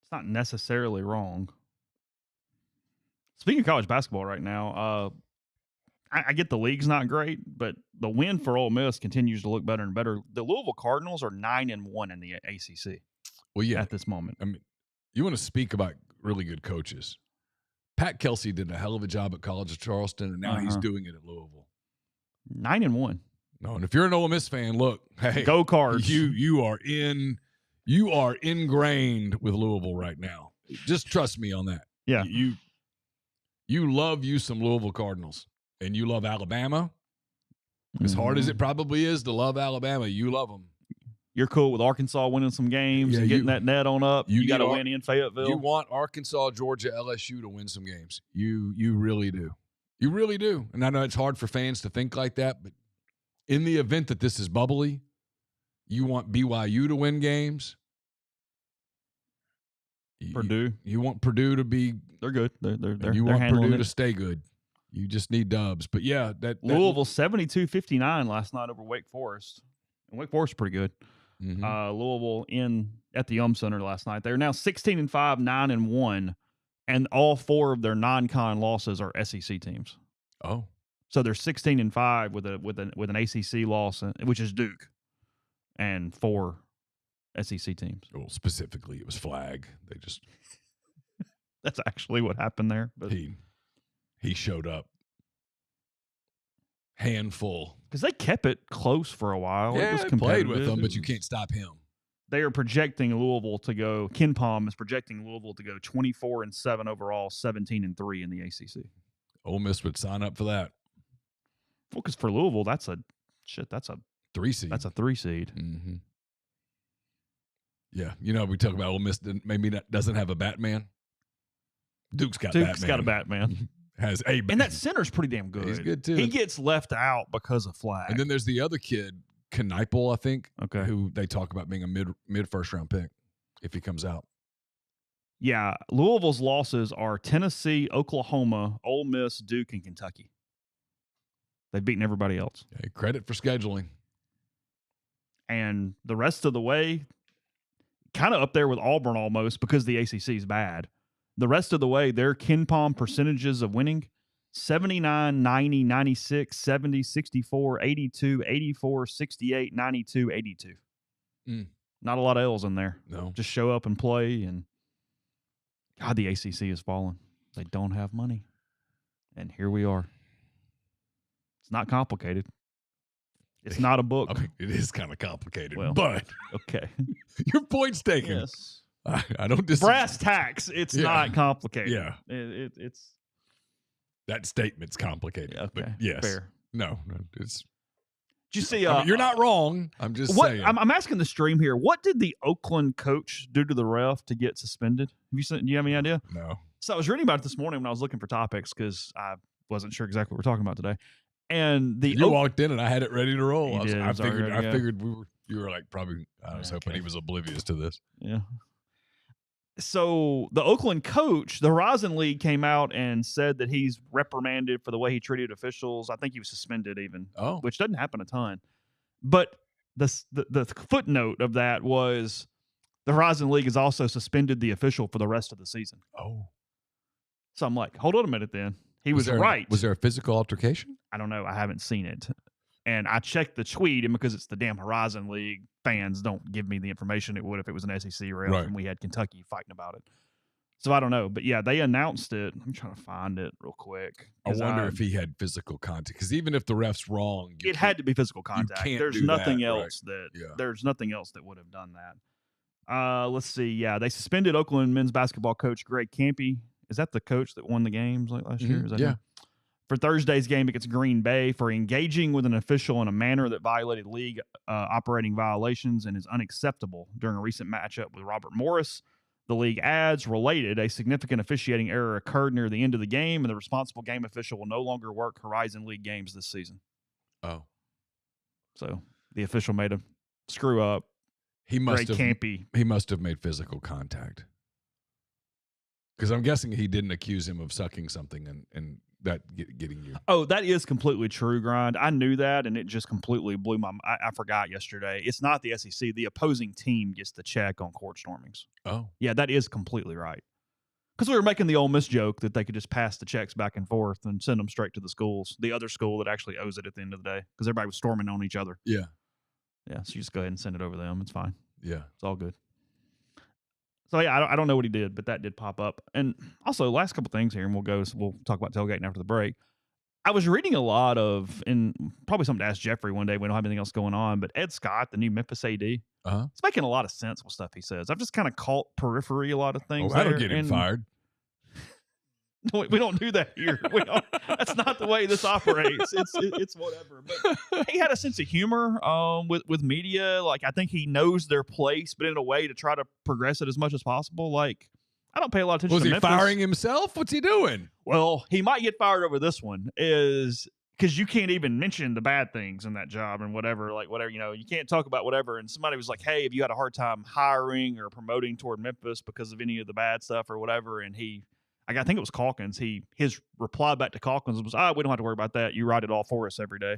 It's not necessarily wrong. Speaking of college basketball right now, I get the league's not great, but the win for Ole Miss continues to look better and better. The Louisville Cardinals are 9-1 in the ACC. Well, yeah. at this moment. I mean, you want to speak about really good coaches. Pat Kelsey did a hell of a job at College of Charleston, and now he's doing it at Louisville. 9-1. No, and if you're an Ole Miss fan, look, hey, go Cards. You are ingrained with Louisville right now. Just trust me on that. Yeah. You love you some Louisville Cardinals, and you love Alabama. As hard as it probably is to love Alabama, you love them. You're cool with Arkansas winning some games and getting that net on up. You got to win in Fayetteville. You want Arkansas, Georgia, LSU to win some games. You really do. You really do. And I know it's hard for fans to think like that, but in the event that this is bubbly, you want BYU to win games. Purdue. You want Purdue to be. They're good. They're you want handling Purdue to it. stay good. You just need dubs. But yeah, that Louisville 72-59 last night over Wake Forest. And Wake Forest is pretty good. Louisville at the Center last night. They're now 16-5, 9-1, and all 4 of their non-con losses are SEC teams. Oh, so they're 16-5 with an ACC loss, which is Duke, and 4 SEC teams. Well, specifically, it was flag. They just that's actually what happened there. But he showed up handful because they kept it close for a while. Yeah, it was played with them, but you can't stop him. They are projecting Louisville to go. Ken Palm is projecting Louisville to go 24-7 overall, 17-3 in the ACC. Ole Miss would sign up for that. Well, because for Louisville, that's a 3 seed. That's a 3 seed. Mm-hmm. Yeah, we talk about Ole Miss maybe doesn't have a Batman. Duke's got a Batman. Has a Batman. And that center's pretty damn good. He's good too. He gets left out because of flag. And then there's the other kid, Kneipel, I think, okay, who they talk about being a mid first round pick if he comes out. Yeah, Louisville's losses are Tennessee, Oklahoma, Ole Miss, Duke, and Kentucky. They've beaten everybody else. Hey, credit for scheduling. And the rest of the way, kind of up there with Auburn almost because the ACC is bad. The rest of the way, their Ken Palm percentages of winning, 79, 90, 96, 70, 64, 82, 84, 68, 92, 82. Not a lot of L's in there. No. Just show up and play. And God, the ACC is falling. They don't have money. And here we are. It's not complicated. It's not a book. I mean, it is kind of complicated, well, but okay. Your point's taken. Yes. I don't disagree. Brass tacks. It's not complicated. Yeah. It's that statement's complicated. Okay. But yes. Fair. No, it's. Did you see? You're not wrong. I'm just saying. I'm asking the stream here. What did the Oakland coach do to the ref to get suspended? Do you have any idea? No. So I was reading about it this morning when I was looking for topics because I wasn't sure exactly what we're talking about today. And you walked in and I had it ready to roll. I figured you were like probably. I was hoping he was oblivious to this. Yeah. So the Oakland coach, the Horizon League came out and said that he's reprimanded for the way he treated officials. I think he was suspended even, which doesn't happen a ton. But the footnote of that was the Horizon League has also suspended the official for the rest of the season. Oh. So I'm like, hold on a minute then. He was right. Was there a physical altercation? I don't know. I haven't seen it. And I checked the tweet, and because it's the damn Horizon League, fans don't give me the information it would if it was an SEC ref and we had Kentucky fighting about it. So I don't know. But, yeah, they announced it. I'm trying to find it real quick. I wonder if he had physical contact. Because even if the ref's wrong. It had to be physical contact. There's nothing else there's nothing else that would have done that. Let's see. Yeah, they suspended Oakland men's basketball coach Greg Campy. Is that the coach that won the games like last year? Is that him? For Thursday's game against Green Bay for engaging with an official in a manner that violated league operating violations and is unacceptable during a recent matchup with Robert Morris. The league adds, related, a significant officiating error occurred near the end of the game, and the responsible game official will no longer work Horizon League games this season. Oh. So the official made a screw up. He must have made physical contact. Because I'm guessing he didn't accuse him of sucking something and that getting you. Oh, that is completely true, Grind. I knew that, and it just completely blew my mind. I forgot yesterday. It's not the SEC. The opposing team gets the check on court stormings. Oh. Yeah, that is completely right. Because we were making the Ole Miss joke that they could just pass the checks back and forth and send them straight to the schools, the other school that actually owes it at the end of the day, because everybody was storming on each other. Yeah. Yeah, so you just go ahead and send it over to them. It's fine. Yeah. It's all good. So yeah, I don't know what he did, but that did pop up. And also, last couple things here, and we'll talk about tailgating after the break. I was reading a lot of, and probably something to ask Jeffrey one day. We don't have anything else going on, but Ed Scott, the new Memphis AD, it's making a lot of sense with stuff he says. I've just kind of caught periphery a lot of things. That'll get him fired. We don't do that here. That's not the way this operates. It's whatever. But he had a sense of humor with media. Like, I think he knows their place, but in a way to try to progress it as much as possible. Like, I don't pay a lot of attention to Memphis. Was he firing himself? What's he doing? Well, he might get fired over this one, is because you can't even mention the bad things in that job and whatever. Like, whatever, you can't talk about whatever. And somebody was like, hey, have you had a hard time hiring or promoting toward Memphis because of any of the bad stuff or whatever? And I think it was Calkins. His reply back to Calkins was, we don't have to worry about that. You write it all for us every day.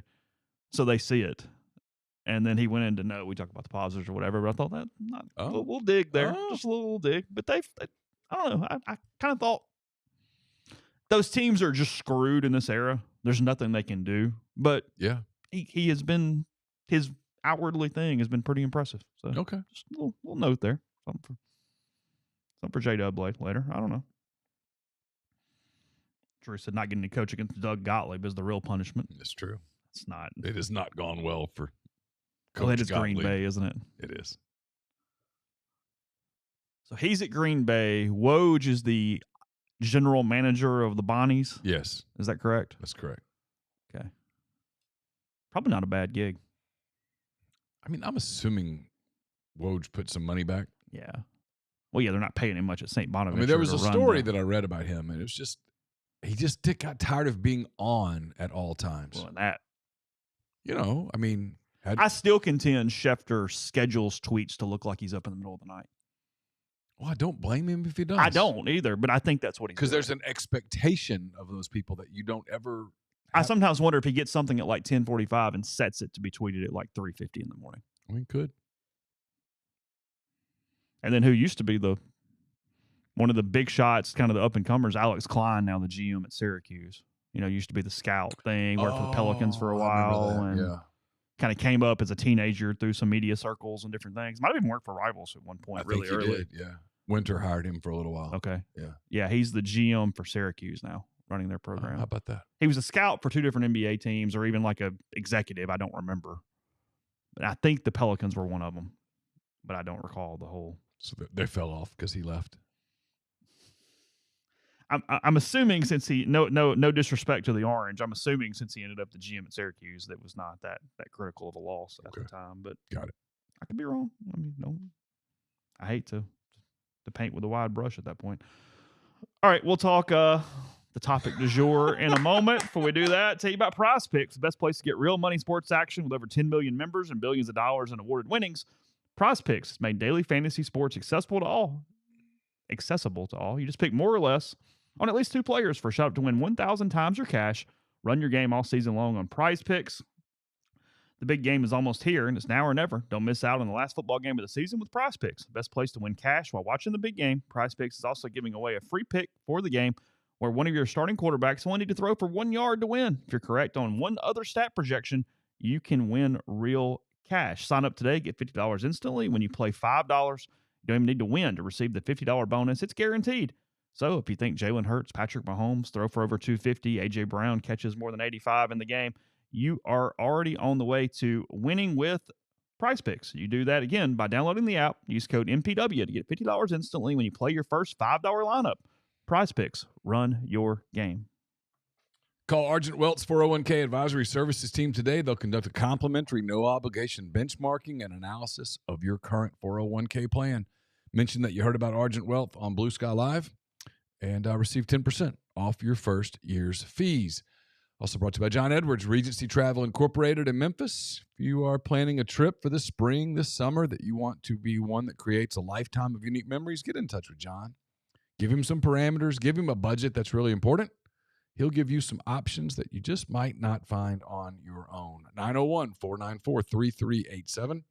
So they see it. And then he went into, no, we talk about the positives or whatever. But I thought we'll dig there. Just a little dig. But they I don't know. I kind of thought those teams are just screwed in this era. There's nothing they can do. But yeah, he has been, his outwardly thing has been pretty impressive. So okay, just a little note there. Something for J-Dub later. I don't know. Drew said not getting to coach against Doug Gottlieb is the real punishment. That's true. It's not. It has not gone well for Coach Gottlieb. It's Green Bay, isn't it? It is. So he's at Green Bay. Woj is the general manager of the Bonnies. Yes. Is that correct? That's correct. Okay. Probably not a bad gig. I mean, I'm assuming Woj put some money back. Yeah. Well, yeah, they're not paying him much at St. Bonaventure. I mean, there was a story that I read about him, and it was just, he just got tired of being on at all times. Well, that. I mean. I still contend Schefter schedules tweets to look like he's up in the middle of the night. Well, I don't blame him if he does. I don't either, but I think that's what he's doing. Because there's an expectation of those people that you don't ever. I sometimes wonder if he gets something at like 10:45 and sets it to be tweeted at like 3:50 in the morning. I mean, could. And then who used to be one of the big shots, kind of the up-and-comers, Alex Klein, now the GM at Syracuse. Used to be the scout thing, worked for the Pelicans for a while. And kind of came up as a teenager through some media circles and different things. Might have even worked for Rivals at one point, really early. Did, yeah. Winter hired him for a little while. Okay. Yeah. Yeah, he's the GM for Syracuse now, running their program. How about that? He was a scout for 2 different NBA teams, or even like a executive. I don't remember. But I think the Pelicans were one of them, but I don't recall the whole. So they fell off because he left. I'm assuming since he no disrespect to the Orange, I'm assuming since he ended up the GM at Syracuse, that was not that critical of a loss at the time. But got it. I could be wrong. I mean, no, I hate to paint with a wide brush at that point. All right, we'll talk the topic du jour in a moment. Before we do that, tell you about Prize Picks, the best place to get real money sports action with over 10 million members and billions of dollars in awarded winnings. Prize Picks has made daily fantasy sports accessible to all. You just pick more or less on at least 2 players for a shot to win 1,000 times your cash. Run your game all season long on Prize Picks. The big game is almost here, and it's now or never. Don't miss out on the last football game of the season with Prize Picks. The best place to win cash while watching the big game. Prize Picks is also giving away a free pick for the game where one of your starting quarterbacks only need to throw for 1 yard to win. If you're correct on one other stat projection, you can win real cash. Sign up today, get $50 instantly. When you play $5, you don't even need to win to receive the $50 bonus. It's guaranteed. So if you think Jalen Hurts, Patrick Mahomes throw for over 250, A.J. Brown catches more than 85 in the game, you are already on the way to winning with Prize Picks. You do that again by downloading the app. Use code MPW to get $50 instantly when you play your first $5 lineup. Prize Picks. Run your game. Call Argent Welts 401k Advisory Services team today. They'll conduct a complimentary, no-obligation benchmarking and analysis of your current 401k plan. Mention that you heard about Argent Wealth on Blue Sky Live and receive 10% off your first year's fees. Also brought to you by John Edwards, Regency Travel Incorporated in Memphis. If you are planning a trip for this spring, this summer, that you want to be one that creates a lifetime of unique memories, get in touch with John. Give him some parameters. Give him a budget that's really important. He'll give you some options that you just might not find on your own. 901-494-3387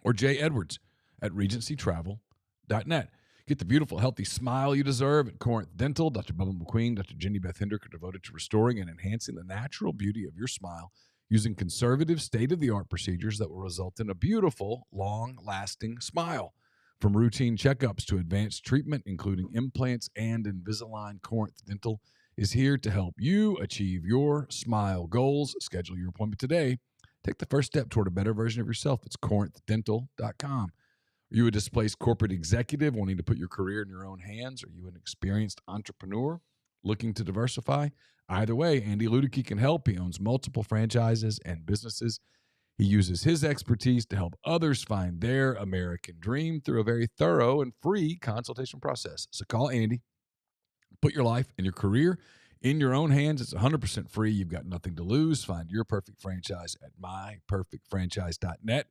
or Jay Edwards at regencytravel.net. Get the beautiful, healthy smile you deserve at Corinth Dental. Dr. Bubba McQueen, Dr. Jenny Beth Hendrick are devoted to restoring and enhancing the natural beauty of your smile using conservative, state-of-the-art procedures that will result in a beautiful, long-lasting smile. From routine checkups to advanced treatment, including implants and Invisalign, Corinth Dental is here to help you achieve your smile goals. Schedule your appointment today. Take the first step toward a better version of yourself. It's corinthdental.com. Are you a displaced corporate executive wanting to put your career in your own hands? Are you an experienced entrepreneur looking to diversify? Either way, Andy Ludicky can help. He owns multiple franchises and businesses. He uses his expertise to help others find their American dream through a very thorough and free consultation process. So call Andy. Put your life and your career in your own hands. It's 100% free. You've got nothing to lose. Find your perfect franchise at myperfectfranchise.net,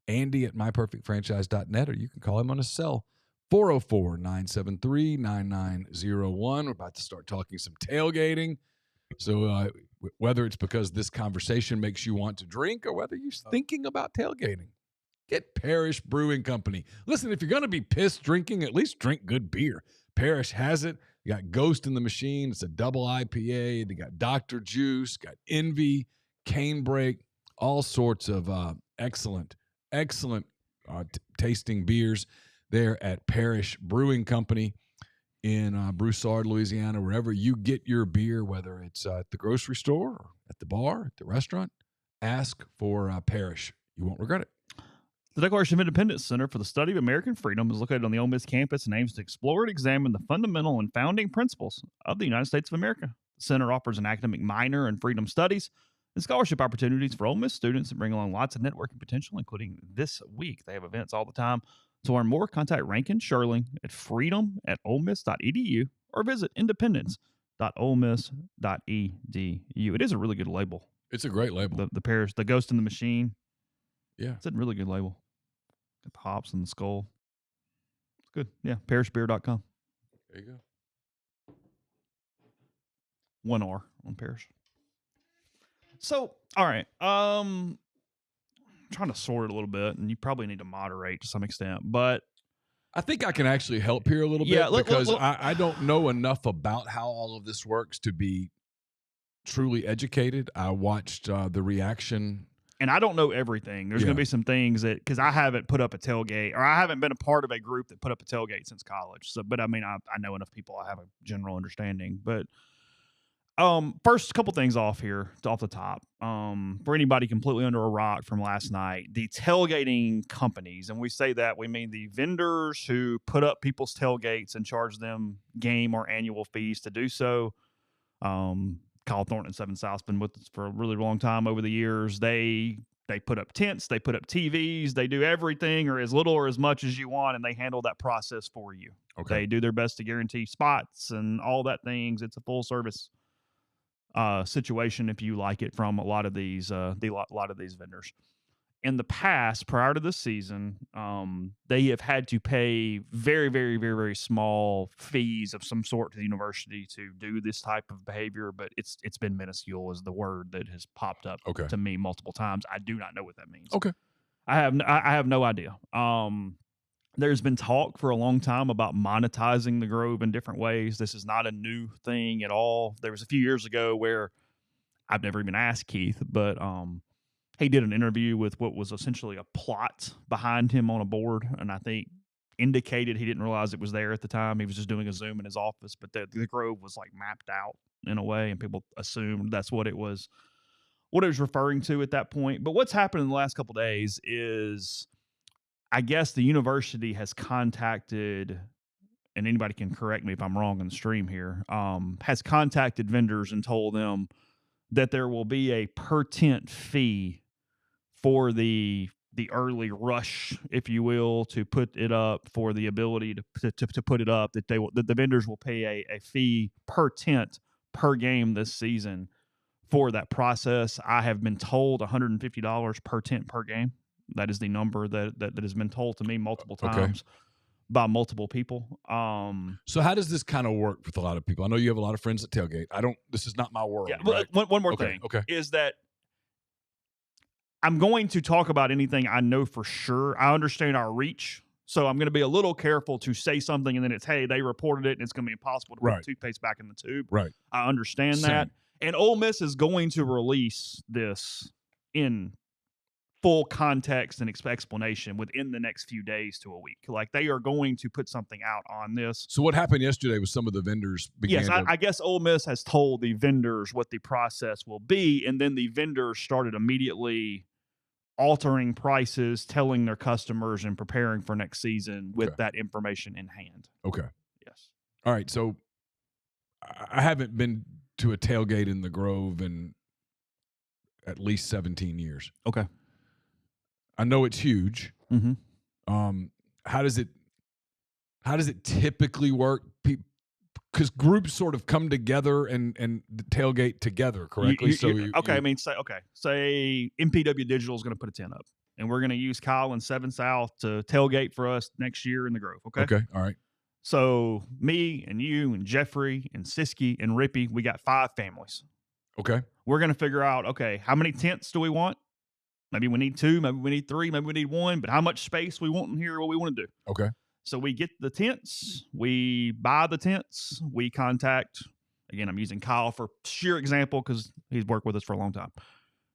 Andy at myperfectfranchise.net, or you can call him on his cell, 404-973-9901. We're about to start talking some tailgating. So whether it's because this conversation makes you want to drink or whether you're thinking about tailgating, get Parrish Brewing Company. Listen, if you're going to be pissed drinking, at least drink good beer. Parrish has it. You got Ghost in the Machine. It's a double IPA. They got Dr. Juice, got Envy, Canebrake, all sorts of excellent tasting beers there at Parrish Brewing Company in Broussard, Louisiana. Wherever you get your beer, whether it's at the grocery store or at the bar, at the restaurant, ask for Parrish. You won't regret it. The Declaration of Independence Center for the Study of American Freedom is located on the Ole Miss campus and aims to explore and examine the fundamental and founding principles of the United States of America. The center offers an academic minor in freedom studies and scholarship opportunities for Ole Miss students and bring along lots of networking potential, including this week. They have events all the time. To learn more, contact Rankin Sherling at freedom@olemiss.edu or visit independence.olemiss.edu. It is a really good label. It's a great label. The Parrish, the Ghost in the Machine. Yeah. It's a really good label. Got the hops and the skull. It's good. Yeah, parrishbeer.com. There you go. 1 R on Parrish. So, all right. I'm trying to sort it a little bit, and you probably need to moderate to some extent, but I think I can actually help here a little bit because I don't know enough about how all of this works to be truly educated. I watched the reaction. And I don't know everything. There's going to be some things that, because I haven't put up a tailgate, or I haven't been a part of a group that put up a tailgate since college. So, but I mean, I know enough people. I have a general understanding. But first, couple things off the top. For anybody completely under a rock from last night, the tailgating companies, and we say that we mean the vendors who put up people's tailgates and charge them game or annual fees to do so. Kyle Thornton and 7 South's been with us for a really long time over the years. They put up tents, they put up TVs, they do everything or as little or as much as you want, and they handle that process for you. Okay. They do their best to guarantee spots and all that things. It's a full service situation if you like it from a lot of these vendors. In the past, prior to this season, they have had to pay very, very, very, very small fees of some sort to the university to do this type of behavior, but it's been minuscule is the word that has popped up to me multiple times. I do not know what that means. Okay. I have no idea. There's been talk for a long time about monetizing the Grove in different ways. This is not a new thing at all. There was a few years ago where I've never even asked Keith, but he did an interview with what was essentially a plot behind him on a board, and I think indicated he didn't realize it was there at the time. He was just doing a Zoom in his office, but the Grove was like mapped out in a way, and people assumed that's what it was referring to at that point. But what's happened in the last couple of days is, I guess the university has contacted, and anybody can correct me if I'm wrong in the stream here, has contacted vendors and told them that there will be a per tent fee for the early rush, if you will, to put it up, for the ability to put it up, that the vendors will pay a fee per tent per game this season for that process. I have been told $150 per tent per game. That is the number that has been told to me multiple times by multiple people. So how does this kind of work with a lot of people? I know you have a lot of friends at tailgate. This is not my world. Yeah, right? One more thing is that I'm going to talk about anything I know for sure. I understand our reach, so I'm going to be a little careful to say something and then it's, hey, they reported it and it's going to be impossible to put the toothpaste back in the tube. Right. I understand that. And Ole Miss is going to release this in full context and explanation within the next few days to a week. Like, they are going to put something out on this. So what happened yesterday was some of the vendors began I guess Ole Miss has told the vendors what the process will be, and then the vendors started immediately altering prices, telling their customers, and preparing for next season with that information in hand. Okay. Yes. All right. So I haven't been to a tailgate in the Grove in at least 17 years. Okay. I know it's huge. Mm-hmm. How does it typically work? Because groups sort of come together and tailgate together, correctly? Say MPW Digital is going to put a tent up, and we're going to use Kyle and 7 South to tailgate for us next year in the Grove. Okay. All right. So me and you and Jeffrey and Siski and Rippy, we got 5 families. Okay. We're going to figure out, okay, how many tents do we want? Maybe we need 2, maybe we need 3, maybe we need 1, but how much space we want in here, what we want to do. Okay. So we get the tents, we buy the tents, we contact, again, I'm using Kyle for sheer example because he's worked with us for a long time.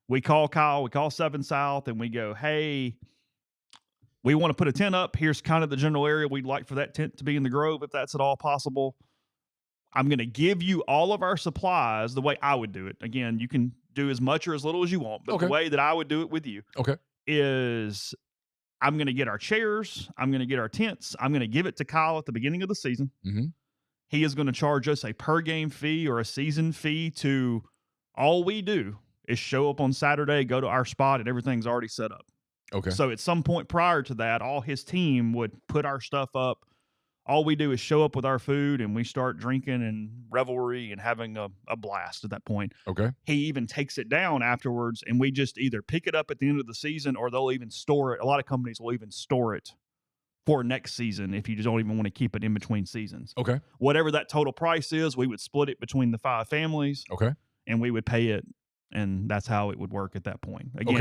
We call Kyle, we call 7 South, and we go, hey, we want to put a tent up. Here's kind of the general area we'd like for that tent to be in the Grove, if that's at all possible. I'm going to give you all of our supplies the way I would do it. Again, you can do as much or as little as you want, but the way that I would do it with you is I'm going to get our chairs. I'm going to get our tents. I'm going to give it to Kyle at the beginning of the season. Mm-hmm. He is going to charge us a per game fee or a season fee to all we do is show up on Saturday, go to our spot, and everything's already set up. Okay. So at some point prior to that, all his team would put our stuff up. All we do is show up with our food, and we start drinking and revelry and having a blast at that point. Okay. He even takes it down afterwards, and we just either pick it up at the end of the season, or they'll even store it. A lot of companies will even store it for next season if you just don't even want to keep it in between seasons. Okay. Whatever that total price is, we would split it between the 5 families. Okay. And we would pay it. And that's how it would work at that point. Again,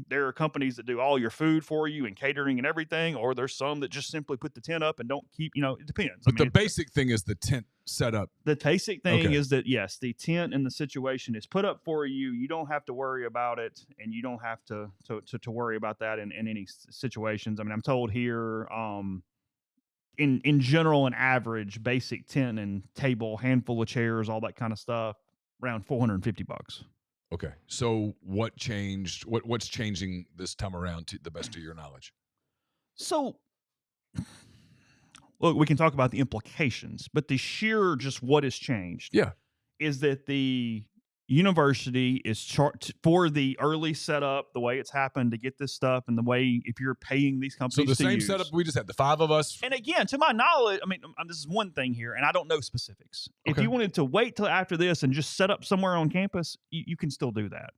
there are companies that do all your food for you and catering and everything, or there's some that just simply put the tent up and don't keep, it depends. But the basic thing is the tent setup. The basic thing is that, yes, the tent and the situation is put up for you. You don't have to worry about it, and you don't have to worry about that in any situations. I mean, I'm told here, in general, an average basic tent and table, handful of chairs, all that kind of stuff, around $450. Okay. So what changed? What's changing this time around, to the best of your knowledge? So, look, we can talk about the implications, but the sheer just what has changed is that the university is charged for the early setup, the way it's happened to get this stuff, and the way if you're paying these companies so the same setup we just had, the 5 of us. And again, to my knowledge, I mean, this is one thing here, and I don't know specifics. If you wanted to wait till after this and just set up somewhere on campus, you can still do that,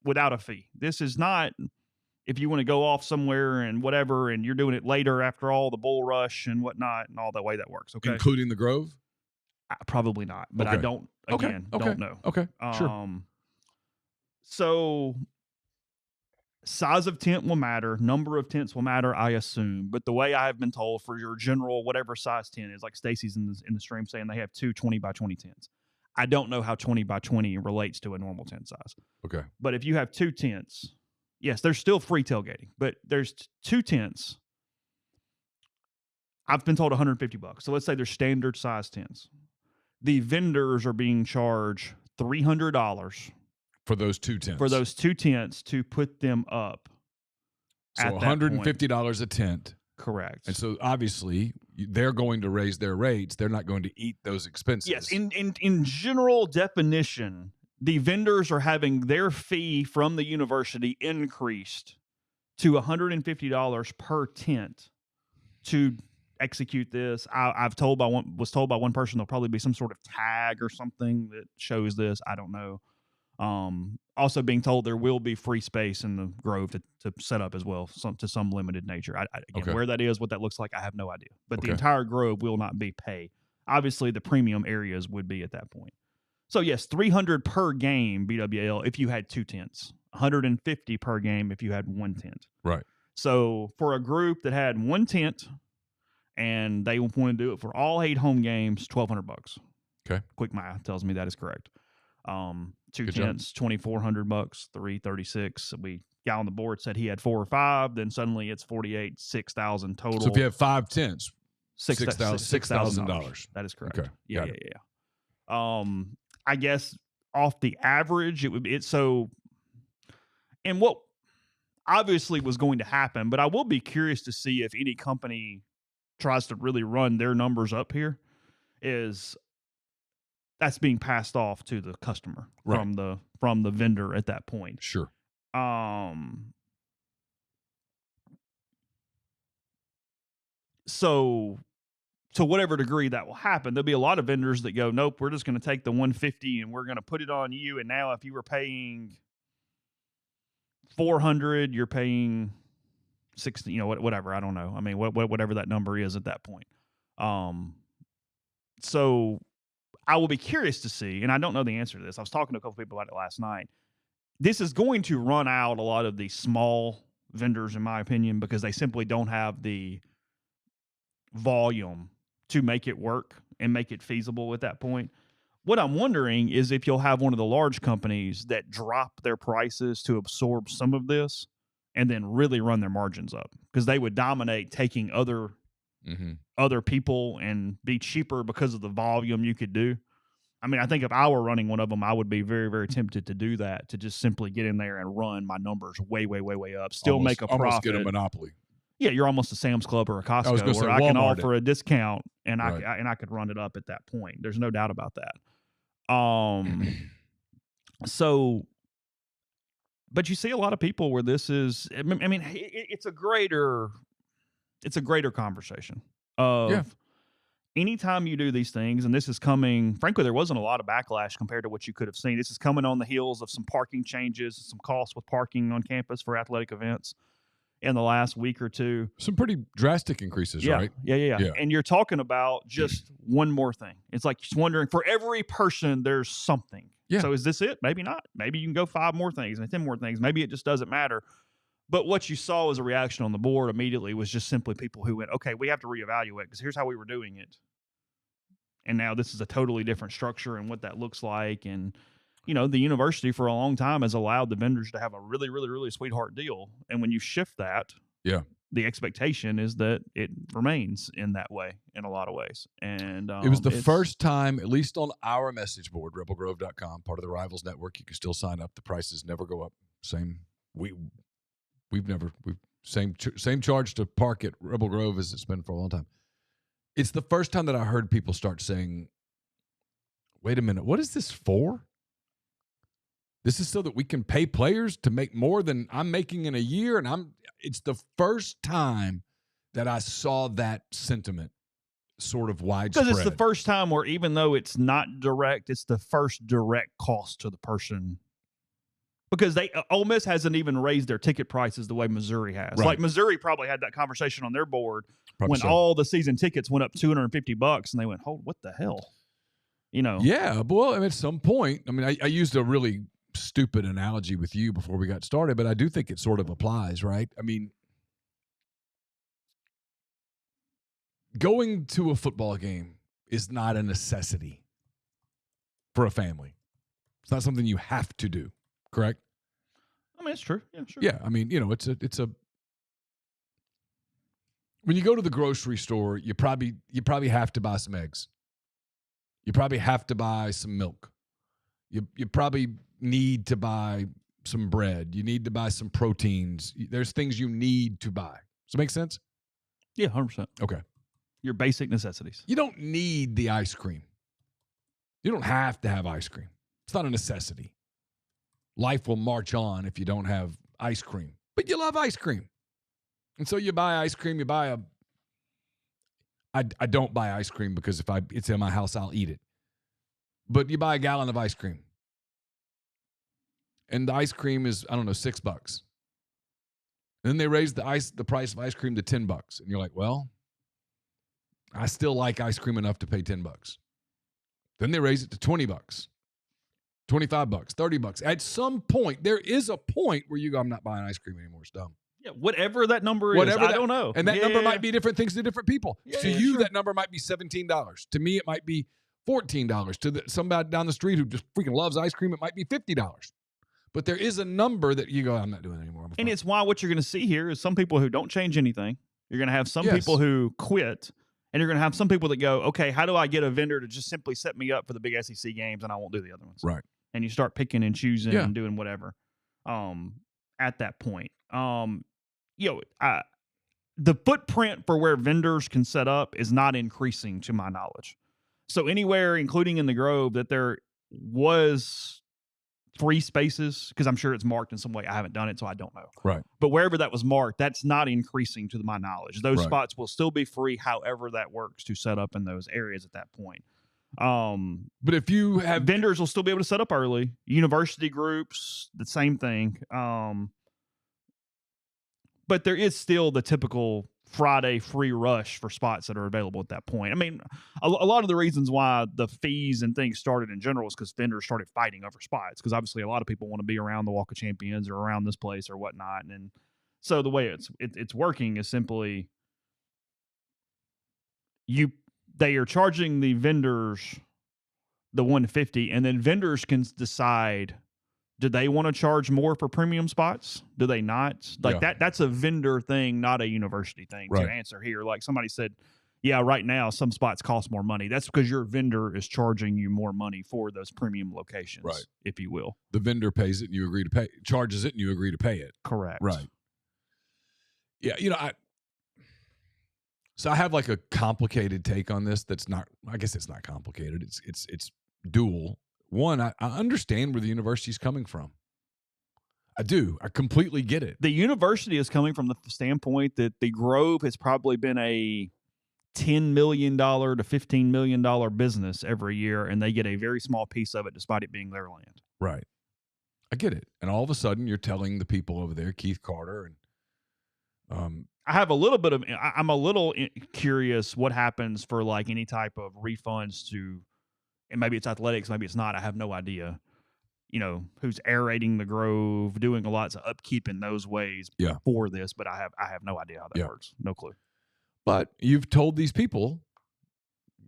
without a fee. This is not if you want to go off somewhere and whatever, and you're doing it later after all the bull rush and whatnot and all the way that works. Okay, including the Grove. Probably not, but I don't. Again, don't know. Okay, sure. So size of tent will matter. Number of tents will matter, I assume. But the way I have been told for your general whatever size tent is, like Stacy's in the stream saying they have 2 20x20 tents. I don't know how 20x20 relates to a normal tent size. Okay. But if you have 2 tents, yes, there's still free tailgating, but there's 2 tents. I've been told $150. So let's say they're standard size tents. The vendors are being charged $300 for those 2 tents. For those 2 tents to put them up. So $150 a tent. Correct. And so obviously they're going to raise their rates. They're not going to eat those expenses. Yes. In general definition, the vendors are having their fee from the university increased to $150 per tent to execute this. Was told by one person there'll probably be some sort of tag or something that shows this. I don't know. Also being told there will be free space in the Grove to set up as well, to some limited nature. Again, where that is, what that looks like, I have no idea. But the entire Grove will not be pay. Obviously, the premium areas would be at that point. So yes, $300 per game BWL if you had 2 tents, $150 per game if you had 1 tent. Right. So for a group that had 1 tent and they want to do it for all 8 home games, $1,200. Okay. Quick math tells me that is correct. 2 Good tents, $2,400, $336. We guy on the board said he had 4 or 5. Then suddenly it's 48, 6,000 total. So if you have 5 tents, $6,000. That is correct. Okay. Yeah. I guess off the average, and what obviously was going to happen, but I will be curious to see if any company tries to really run their numbers up here, is that's being passed off to the customer from the vendor at that point. Sure. So to whatever degree that will happen, there'll be a lot of vendors that go, nope, we're just going to take the 150 and we're going to put it on you. And now if you were paying 400, you're paying 60, whatever. I don't know. I mean, whatever that number is at that point. So I will be curious to see, and I don't know the answer to this. I was talking to a couple people about it last night. This is going to run out a lot of the small vendors, in my opinion, because they simply don't have the volume to make it work and make it feasible at that point. What I'm wondering is if you'll have one of the large companies that drop their prices to absorb some of this and then really run their margins up, because they would dominate taking other people and be cheaper because of the volume you could do. I mean, I think if I were running one of them, I would be very, very tempted to do that, to just simply get in there and run my numbers way, way, way, way up, still make a profit. Almost get a monopoly. Yeah, you're almost a Sam's Club or a Costco where I can offer a discount and I could run it up at that point. There's no doubt about that. So, but you see a lot of people where this is, I mean, it's a greater conversation of anytime you do these things, and this is coming, frankly, there wasn't a lot of backlash compared to what you could have seen. This is coming on the heels of some parking changes, some costs with parking on campus for athletic events in the last week or two. Some pretty drastic increases, right? Yeah. And you're talking about just one more thing. It's like just wondering, for every person, there's something. Yeah. So is this it? Maybe not. Maybe you can go 5 more things and 10 more things. Maybe it just doesn't matter. But what you saw as a reaction on the board immediately was just simply people who went, okay, we have to reevaluate because here's how we were doing it. And now this is a totally different structure and what that looks like. And, the university for a long time has allowed the vendors to have a really, really, really sweetheart deal. And when you shift that, the expectation is that it remains in that way in a lot of ways. And it was the first time, at least on our message board, rebelgrove.com, part of the Rivals Network, you can still sign up. The prices never go up. Same charge to park at Rebel Grove as it's been for a long time. It's the first time that I heard people start saying, wait a minute, what is this for? This is so that we can pay players to make more than I'm making in a year. And it's the first time that I saw that sentiment sort of widespread. Because it's the first time where, even though it's not direct, it's the first direct cost to the person. Because Ole Miss hasn't even raised their ticket prices the way Missouri has. Right. Like Missouri probably had that conversation on their board all the season tickets went up $250, and they went, "Oh, what the hell?" Yeah, well, at some point, I used a really stupid analogy with you before we got started, but I do think it sort of applies, right? I mean, going to a football game is not a necessity for a family. It's not something you have to do. Correct? I mean, it's true. Yeah, sure. Yeah, it's a when you go to the grocery store, you probably have to buy some eggs. You probably have to buy some milk. You probably need to buy some bread. You need to buy some proteins. There's things you need to buy. Does it make sense? Yeah, 100%. Okay. Your basic necessities. You don't need the ice cream. You don't have to have ice cream. It's not a necessity. Life will march on if you don't have ice cream. But you love ice cream. And so you buy ice cream. I don't buy ice cream because if it's in my house, I'll eat it. But you buy a gallon of ice cream. And the ice cream is, I don't know, $6. And then they raise the price of ice cream to $10. And you're like, well, I still like ice cream enough to pay $10. Then they raise it to $20. $25, $30. At some point, there is a point where you go, I'm not buying ice cream anymore. It's dumb. Yeah, whatever that number is, I don't know. And that number might be different things to different people. To you, that number might be $17. To me, it might be $14. To somebody down the street who just freaking loves ice cream, it might be $50. But there is a number that you go, I'm not doing it anymore. And it's why what you're going to see here is some people who don't change anything. You're going to have some Yes. people who quit, and you're going to have some people that go, okay, how do I get a vendor to just simply set me up for the big SEC games and I won't do the other ones? Right. And you start picking and choosing Yeah. and doing whatever at that point. The footprint for where vendors can set up is not increasing to my knowledge. So anywhere, including in the Grove, that there was free spaces, because I'm sure it's marked in some way. I haven't done it, so I don't know. Right. But wherever that was marked, that's not increasing to my knowledge. Those Right. spots will still be free, however that works to set up in those areas at that point. But if you have vendors will still be able to set up early. University groups, the same thing. But there is still the typical Friday free rush for spots that are available at that point. I mean, a lot of the reasons why the fees and things started in general is because vendors started fighting over spots, because obviously a lot of people want to be around the Walk of Champions or around this place or whatnot. And so the way it's working is simply they are charging the vendors the $150, and then vendors can decide, do they want to charge more for premium spots? Do they not? Like that's a vendor thing, not a university thing to answer here. Like somebody said, yeah, right now some spots cost more money. That's because your vendor is charging you more money for those premium locations, if you will. The vendor pays it and you agree to pay, charges it and you agree to pay it. Correct. Right. Yeah, so I have like a complicated take on this. That's not, I guess it's not complicated. It's dual. One, I understand where the university is coming from. I do. I completely get it. The university is coming from the standpoint that the Grove has probably been a $10 million to $15 million business every year, and they get a very small piece of it despite it being their land. Right. I get it. And all of a sudden you're telling the people over there, Keith Carter, and I have a little bit of, I'm a little curious what happens for like any type of refunds to, and maybe it's athletics, maybe it's not. I have no idea. Who's aerating the Grove, doing a lot of upkeep in those ways for this, but I have no idea how that works. No clue. But you've told these people,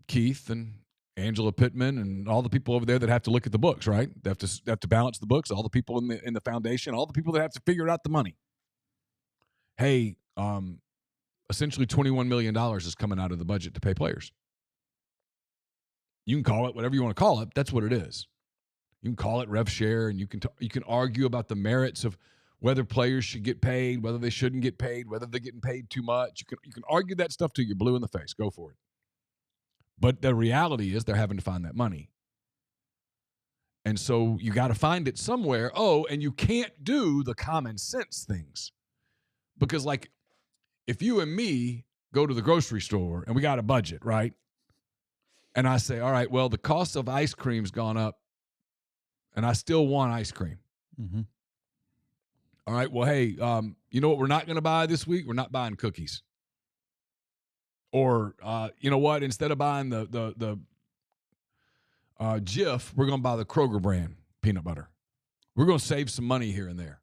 Keith and Angela Pittman and all the people over there that have to look at the books, right? They have to balance the books, all the people in the foundation, all the people that have to figure out the money. Hey, essentially $21 million is coming out of the budget to pay players. You can call it whatever you want to call it. That's what it is. You can call it rev share, and you can argue about the merits of whether players should get paid, whether they shouldn't get paid, whether they're getting paid too much. You can argue that stuff till you're blue in the face. Go for it. But the reality is they're having to find that money. And so you got to find it somewhere. Oh, and you can't do the common sense things. Because like if you and me go to the grocery store and we got a budget, right? And I say, all right, well, the cost of ice cream's gone up and I still want ice cream. Mm-hmm. All right, well, hey, you know what we're not going to buy this week? We're not buying cookies. Or, you know what? Instead of buying the Jif, we're going to buy the Kroger brand peanut butter. We're going to save some money here and there.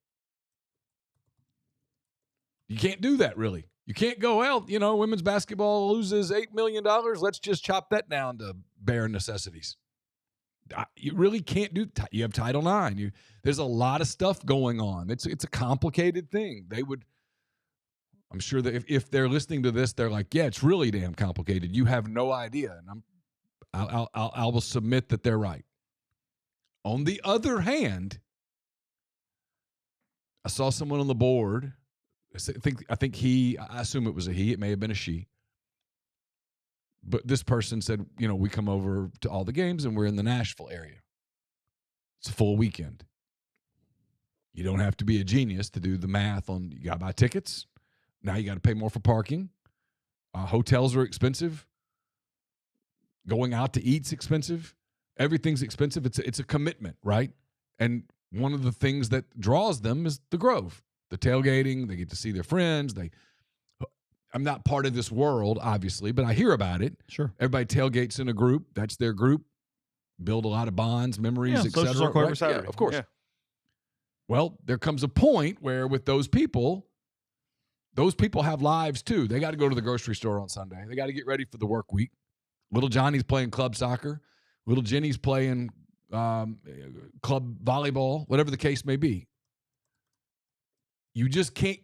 You can't do that, really. You can't go, well, women's basketball loses $8 million. Let's just chop that down to bare necessities. You really can't do. You have Title IX. There's a lot of stuff going on. It's a complicated thing. I'm sure that if they're listening to this, they're like, yeah, it's really damn complicated. You have no idea, and I will submit that they're right. On the other hand, I saw someone on the board. I assume it was a he. It may have been a she. But this person said, we come over to all the games and we're in the Nashville area. It's a full weekend. You don't have to be a genius to do the math on, you got to buy tickets. Now you got to pay more for parking. Hotels are expensive. Going out to eat's expensive. Everything's expensive. It's a commitment, right? And one of the things that draws them is the Grove. The tailgating, they get to see their friends. I'm not part of this world, obviously, but I hear about it. Sure. Everybody tailgates in a group. That's their group. Build a lot of bonds, memories, et cetera. Right? Yeah, of course. Yeah. Well, there comes a point where with those people have lives too. They got to go to the grocery store on Sunday. They got to get ready for the work week. Little Johnny's playing club soccer. Little Jenny's playing club volleyball, whatever the case may be. You just can't.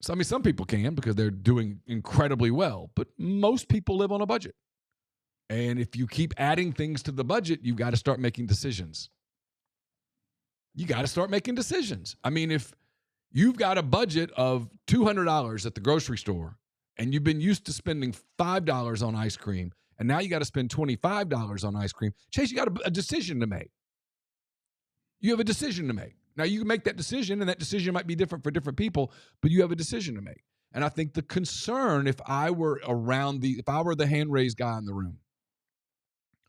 So, I mean, some people can because they're doing incredibly well, but most people live on a budget. And if you keep adding things to the budget, you've got to start making decisions. You got to start making decisions. I mean, if you've got a budget of $200 at the grocery store and you've been used to spending $5 on ice cream, and now you got to spend $25 on ice cream, Chase, you got a decision to make. You have a decision to make. Now, you can make that decision, and that decision might be different for different people, but you have a decision to make. And I think the concern, if I were the hand-raised guy in the room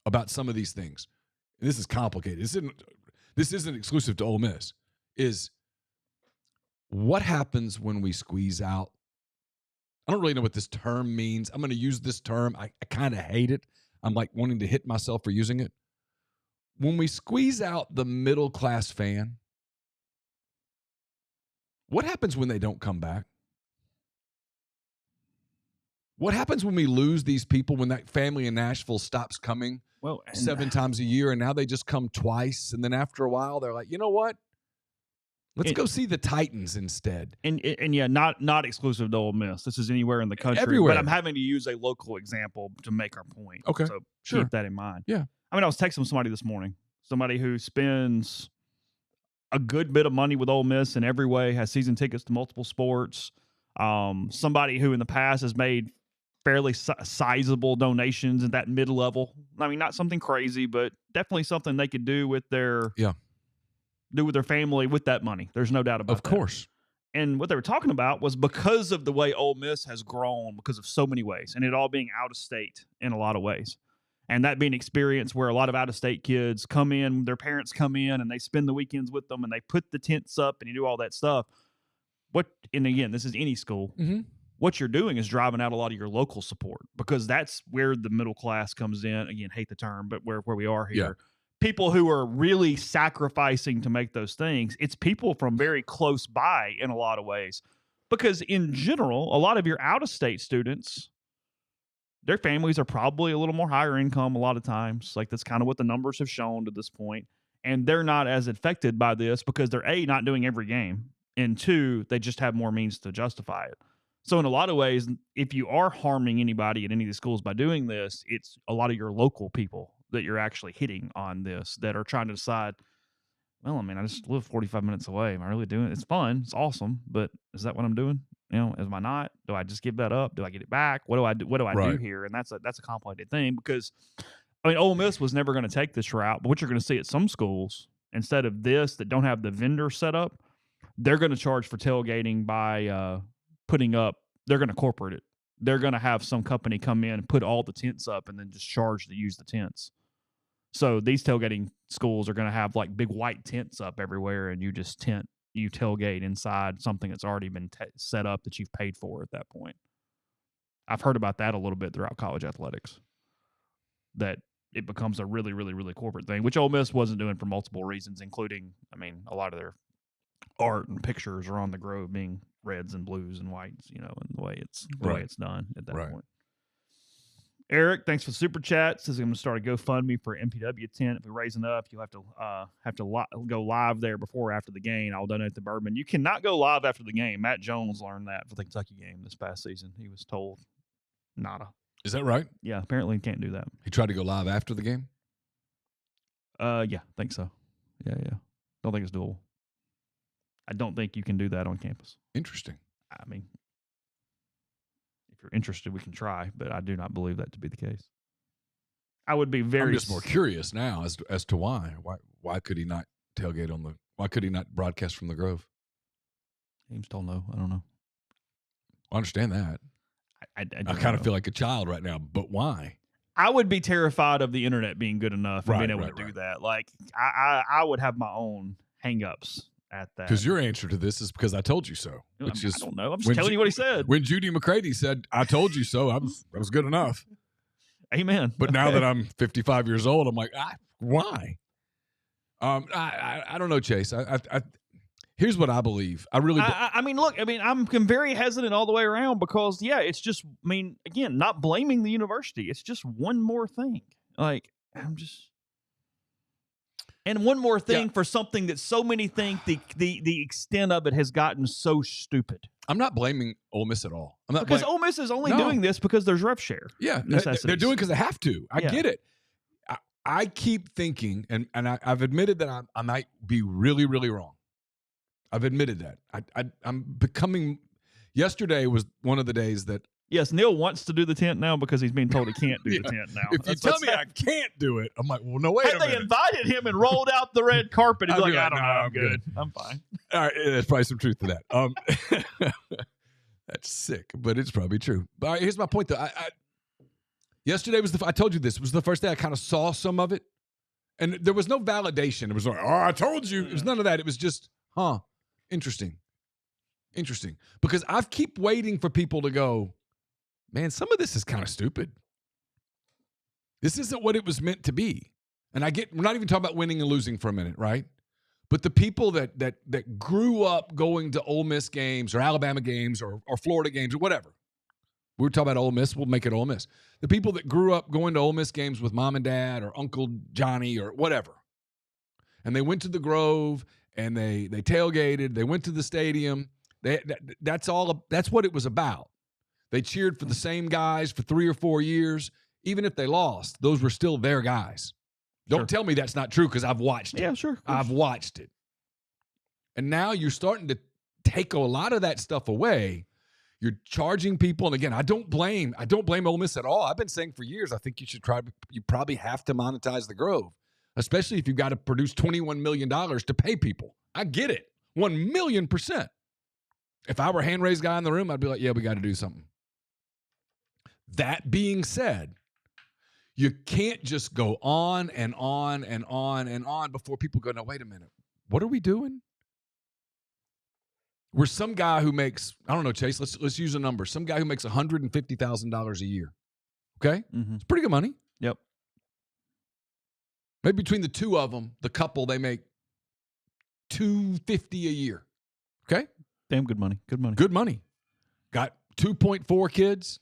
about some of these things, and this is complicated. This isn't exclusive to Ole Miss, is what happens when we squeeze out? I don't really know what this term means. I'm going to use this term. I kind of hate it. I'm like wanting to hit myself for using it. When we squeeze out the middle-class fan, what happens when they don't come back? What happens when we lose these people, when that family in Nashville stops coming 7 times a year, and now they just come twice, and then after a while, they're like, you know what? Let's go see the Titans instead. And yeah, not exclusive to Ole Miss. This is anywhere in the country. Everywhere. But I'm having to use a local example to make our point. Okay, so sure. Keep that in mind. Yeah. I mean, I was texting somebody this morning, somebody who spends a good bit of money with Ole Miss in every way, has season tickets to multiple sports, somebody who in the past has made fairly sizable donations at that mid-level. I mean, not something crazy, but definitely something they could do with their family with that money. There's no doubt about that. Of course. And what they were talking about was because of the way Ole Miss has grown, because of so many ways, and it all being out of state in a lot of ways. And that being an experience where a lot of out-of-state kids come in, their parents come in, and they spend the weekends with them, and they put the tents up, and you do all that stuff. And again, this is any school. Mm-hmm. What you're doing is driving out a lot of your local support, because that's where the middle class comes in. Again, hate the term, but where we are here. Yeah. People who are really sacrificing to make those things, it's people from very close by in a lot of ways. Because in general, a lot of your out-of-state students, their families are probably a little more higher income a lot of times. Like, that's kind of what the numbers have shown to this point. And they're not as affected by this because they're, A, not doing every game, and 2, they just have more means to justify it. So in a lot of ways, if you are harming anybody at any of these schools by doing this, it's a lot of your local people that you're actually hitting on this, that are trying to decide, well, I mean, I just live 45 minutes away. Am I really doing it? It's fun. It's awesome. But is that what I'm doing? Am I not? Do I just give that up? Do I get it back? What do I do? What do I do here? And that's a complicated thing, because, I mean, Ole Miss was never going to take this route. But what you're going to see at some schools, instead of this, that don't have the vendor set up, they're going to charge for tailgating by putting up. They're going to corporate it. They're going to have some company come in and put all the tents up and then just charge to use the tents. So these tailgating schools are going to have like big white tents up everywhere, and you tailgate inside something that's already been set up that you've paid for at that point. I've heard about that a little bit throughout college athletics, that it becomes a really, really, really corporate thing, which Ole Miss wasn't doing for multiple reasons, including, I mean, a lot of their art and pictures are on the Grove being reds and blues and whites, and the way it's done at that point. Eric, thanks for the super chat. Says I'm going to start a GoFundMe for MPW tent. If we raise enough, you'll have to go live there before or after the game. I'll donate the bourbon. You cannot go live after the game. Matt Jones learned that for the Kentucky game this past season. He was told nada. Is that right? Yeah, apparently you can't do that. He tried to go live after the game? Yeah, I think so. Yeah. Don't think it's doable. I don't think you can do that on campus. Interesting. I mean, if you're interested, we can try, but I do not believe that to be the case. I would be very. I'm just more curious now as to why. Why could he not tailgate on the? Why could he not broadcast from the Grove? James don't know. I don't know. I understand that. I kind of feel like a child right now, but why? I would be terrified of the internet being good enough and being able to do that. Like, I would have my own hang-ups at that. Because your answer to this is because I told you so. Which is, I don't know. I'm just telling you what he said. When Judy McCready said, I told you so, I was good enough. Amen. But now that I'm 55 years old, I'm like, why? I don't know, Chase. Here's what I believe. I mean, look, I'm very hesitant all the way around because, yeah, it's just, again, not blaming the university. It's just one more thing. Like, And one more thing for something that so many think the extent of it has gotten so stupid. I'm not blaming Ole Miss at all. I'm not because Ole Miss is only doing this because there's rev share. Yeah, they're doing it because they have to. I get it. I keep thinking, and I've admitted that I might be really, really wrong. I've admitted that. I'm becoming. Yesterday was one of the days that. Yes, Neal wants to do the tent now because he's being told he can't do the tent now. If you tell me I can't do it, I'm like, well, no, wait a minute. They invited him and rolled out the red carpet, he'd be like, I don't know, I'm good. I'm fine. All right, there's probably some truth to that. That's sick, but it's probably true. But all right, here's my point, though. Yesterday was I told you this was the first day I kind of saw some of it, and there was no validation. It was like, oh, I told you. It was none of that. It was just, interesting. Because I keep waiting for people to go, man, some of this is kind of stupid. This isn't what it was meant to be. And we're not even talking about winning and losing for a minute, right? But the people that grew up going to Ole Miss games or Alabama games or Florida games or whatever. We were talking about Ole Miss. We'll make it Ole Miss. The people that grew up going to Ole Miss games with mom and dad or Uncle Johnny or whatever. And they went to the Grove and they tailgated. They went to the stadium. That's what it was about. They cheered for the same guys for 3 or 4 years. Even if they lost, those were still their guys. Don't tell me that's not true because I've watched it. Yeah, sure. I've watched it. And now you're starting to take a lot of that stuff away. You're charging people. And again, I don't blame Ole Miss at all. I've been saying for years, I think you probably have to monetize the Grove, especially if you've got to produce $21 million to pay people. I get it. 1,000,000%. If I were a hand-raised guy in the room, I'd be like, yeah, we got to do something. That being said, you can't just go on and on and on and on before people go, no, wait a minute. What are we doing? We're some guy who makes, I don't know, Chase, let's use a number. Some guy who makes $150,000 a year. Okay? Mm-hmm. It's pretty good money. Yep. Maybe between the two of them, the couple, they make $250 a year. Okay? Damn good money. Good money. Good money. Got 2.4 kids.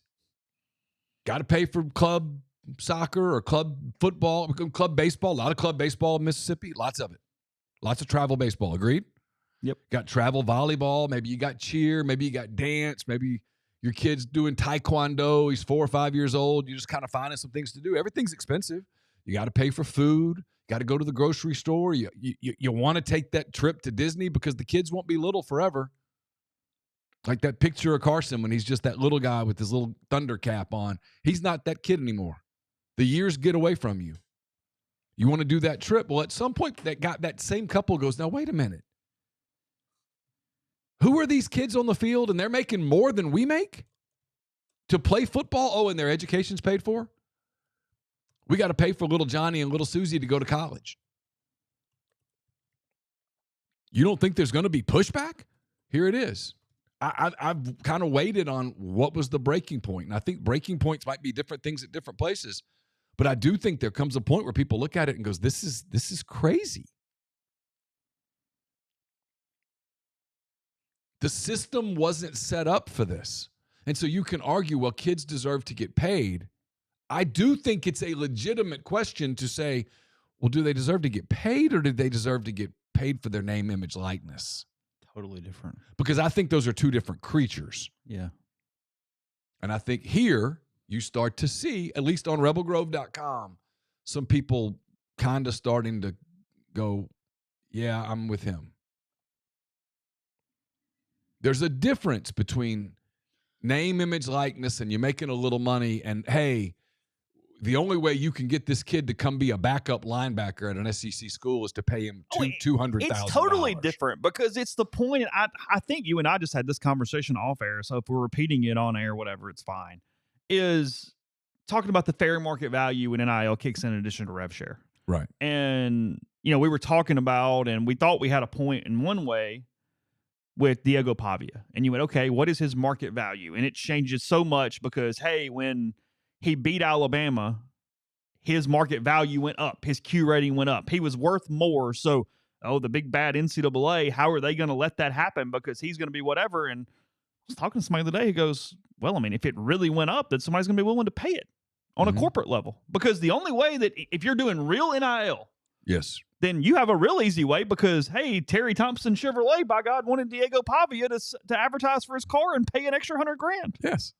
Got to pay for club soccer or club football, club baseball. A lot of club baseball in Mississippi. Lots of it. Lots of travel baseball. Agreed? Yep. Got travel volleyball. Maybe you got cheer. Maybe you got dance. Maybe your kid's doing taekwondo. He's 4 or 5 years old. You're just kind of finding some things to do. Everything's expensive. You got to pay for food. Got to go to the grocery store. You want to take that trip to Disney because the kids won't be little forever. Like that picture of Carson when he's just that little guy with his little thunder cap on. He's not that kid anymore. The years get away from you. You want to do that trip. Well, at some point, that same couple goes, now, wait a minute. Who are these kids on the field and they're making more than we make to play football? Oh, and their education's paid for? We got to pay for little Johnny and little Susie to go to college. You don't think there's going to be pushback? Here it is. I've kind of waited on what was the breaking point. And I think breaking points might be different things at different places. But I do think there comes a point where people look at it and goes, this is crazy. The system wasn't set up for this. And so you can argue, well, kids deserve to get paid. I do think it's a legitimate question to say, well, do they deserve to get paid or do they deserve to get paid for their name, image, likeness? Totally different. Because I think those are two different creatures. Yeah. And I think here you start to see, at least on rebelgrove.com, some people kind of starting to go, yeah, I'm with him. There's a difference between name, image, likeness, and you're making a little money, and hey, the only way you can get this kid to come be a backup linebacker at an SEC school is to pay him $200,000. It's totally different because it's the point. I think you and I just had this conversation off air, so if we're repeating it on air, whatever, it's fine. Is talking about the fair market value when NIL kicks in addition to rev share. Right. And, we were talking about, and we thought we had a point in one way with Diego Pavia. And you went, okay, what is his market value? And it changes so much because, hey, when he beat Alabama, his market value went up. His Q rating went up. He was worth more. So, the big bad NCAA, how are they going to let that happen? Because he's going to be whatever. And I was talking to somebody the other day who goes, well, I mean, if it really went up, then somebody's going to be willing to pay it on a corporate level. Because the only way that if you're doing real NIL, yes, then you have a real easy way because, hey, Terry Thompson Chevrolet, by God, wanted Diego Pavia to advertise for his car and pay an extra $100,000. Yes.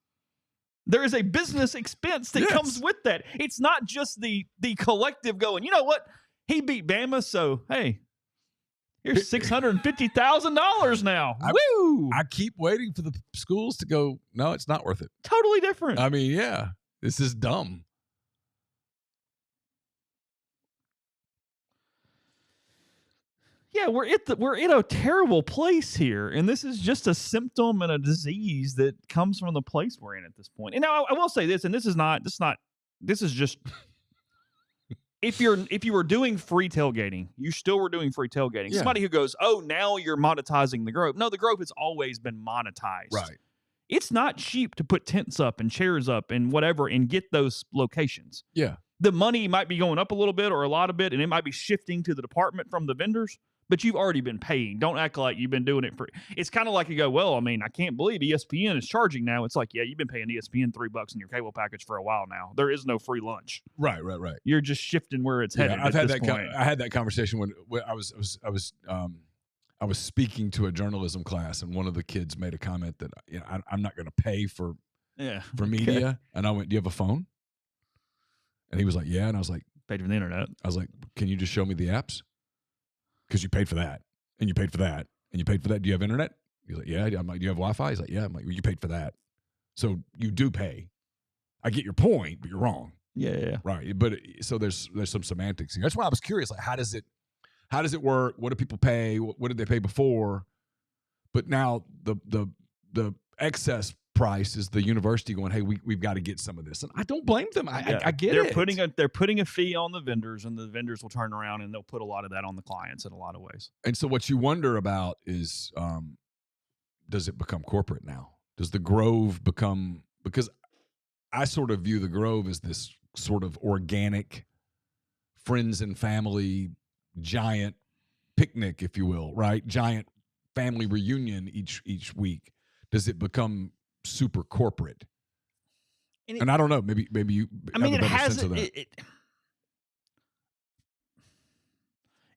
There is a business expense that comes with that. It's not just the collective going, you know what? He beat Bama, so, hey, here's $650,000 now. Woo! I keep waiting for the schools to go, no, it's not worth it. Totally different. I mean, yeah, this is dumb. Yeah, we're in a terrible place here, and this is just a symptom and a disease that comes from the place we're in at this point. And now I will say this, and this is just if you were doing free tailgating, you still were doing free tailgating. Yeah. Somebody who goes, oh, now you're monetizing the Grove. No, the Grove has always been monetized. Right. It's not cheap to put tents up and chairs up and whatever and get those locations. Yeah. The money might be going up a little bit or a lot of it, and it might be shifting to the department from the vendors. But you've already been paying. Don't act like you've been doing it for. It's kind of like you go, well, I mean, I can't believe ESPN is charging now. It's like, yeah, you've been paying ESPN $3 in your cable package for a while now. There is no free lunch. Right. You're just shifting where it's headed. I've had that. I had that conversation when I was speaking to a journalism class, and one of the kids made a comment that I'm not going to pay for media, okay. And I went, do you have a phone? And he was like, yeah, and I was like, paid for the internet. I was like, can you just show me the apps? Because you paid for that, and you paid for that, and you paid for that. Do you have internet? He's like, yeah. I'm like, do you have Wi-Fi? He's like, yeah. I'm like, well, you paid for that. So you do pay. I get your point, but you're wrong. Yeah. Right. But so there's some semantics here. That's why I was curious. Like, how does it work? What do people pay? What did they pay before? But now the excess price is the university going, hey, we've got to get some of this, and I don't blame them. I get it. They're putting a fee on the vendors, and the vendors will turn around and they'll put a lot of that on the clients in a lot of ways. And so what you wonder about is, does it become corporate now? Does the Grove become, because I sort of view the Grove as this sort of organic friends and family giant picnic, if you will, right? Giant family reunion each week. Does it become super corporate? And I don't know. Maybe you. I mean, have a better sense of that.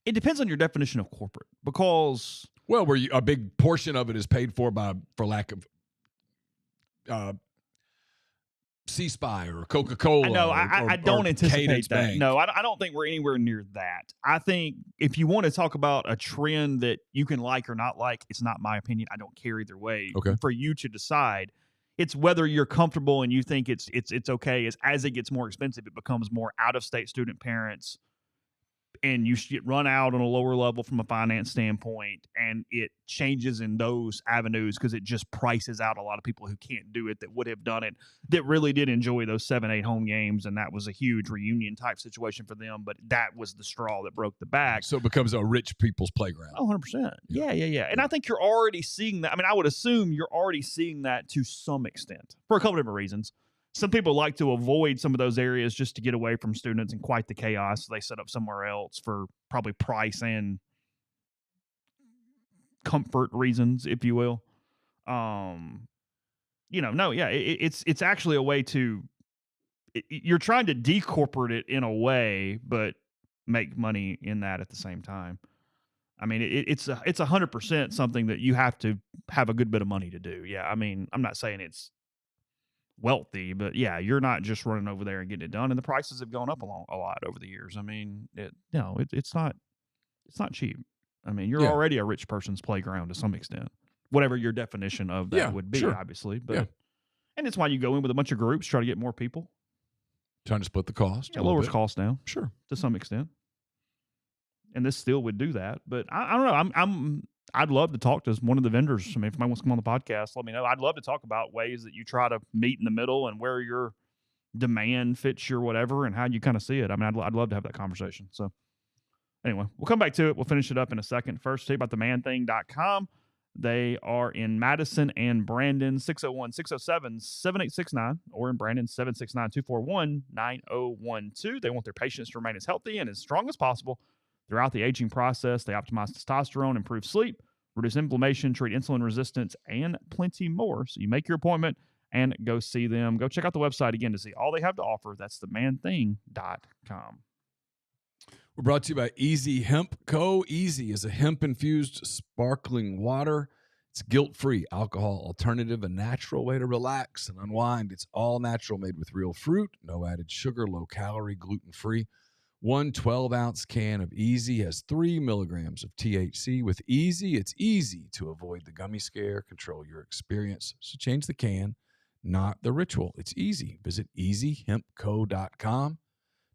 It depends on your definition of corporate, because where a big portion of it is paid for lack of C-Spy or Coca-Cola. No, I don't anticipate that. Bank. No, I don't think we're anywhere near that. I think if you want to talk about a trend that you can like or not like, it's not my opinion. I don't care either way. Okay. For you to decide. It's whether you're comfortable and you think it's okay. As it gets more expensive, it becomes more out-of-state student parents, and you get run out on a lower level from a finance standpoint, and it changes in those avenues because it just prices out a lot of people who can't do it, that would have done it, that really did enjoy those 7-8 home games, and that was a huge reunion type situation for them, but that was the straw that broke the back. So it becomes a rich people's playground. Oh, 100%. Yeah. And I think you're already seeing that. I mean, I would assume you're already seeing that to some extent for a couple different reasons. Some people like to avoid some of those areas just to get away from students and quite the chaos. So they set up somewhere else for probably price and comfort reasons, if you will. It's actually a way to. You're trying to decorporate it in a way, but make money in that at the same time. I mean, it's 100% something that you have to have a good bit of money to do. Yeah, I mean, I'm not saying it's wealthy, but yeah, you're not just running over there and getting it done. And the prices have gone up a lot over the years. I mean, it's not cheap. I mean, you're already a rich person's playground to some extent, whatever your definition of that would be, sure. Obviously. But and it's why you go in with a bunch of groups, try to get more people, trying to split the cost. It lowers cost down, sure, to some extent. And this still would do that, but I don't know. I'd love to talk to one of the vendors. I mean, if somebody wants to come on the podcast, let me know. I'd love to talk about ways that you try to meet in the middle and where your demand fits your whatever and how you kind of see it. I mean, I'd love to have that conversation. So anyway, we'll come back to it. We'll finish it up in a second. First, tell you about themanthing.com. They are in Madison and Brandon, 601-607-7869, or in Brandon, 769-241-9012. They want their patients to remain as healthy and as strong as possible throughout the aging process. They optimize testosterone, improve sleep, reduce inflammation, treat insulin resistance, and plenty more. So you make your appointment and go see them. Go check out the website again to see all they have to offer. That's themanthing.com. We're brought to you by Easy Hemp Co. Easy is a hemp-infused sparkling water. It's guilt-free, alcohol alternative, a natural way to relax and unwind. It's all natural, made with real fruit, no added sugar, low-calorie, gluten-free. One 12-ounce can of Easy has 3 milligrams of THC. With Easy, it's easy to avoid the gummy scare, control your experience. So change the can, not the ritual. It's easy. Visit easyhempco.com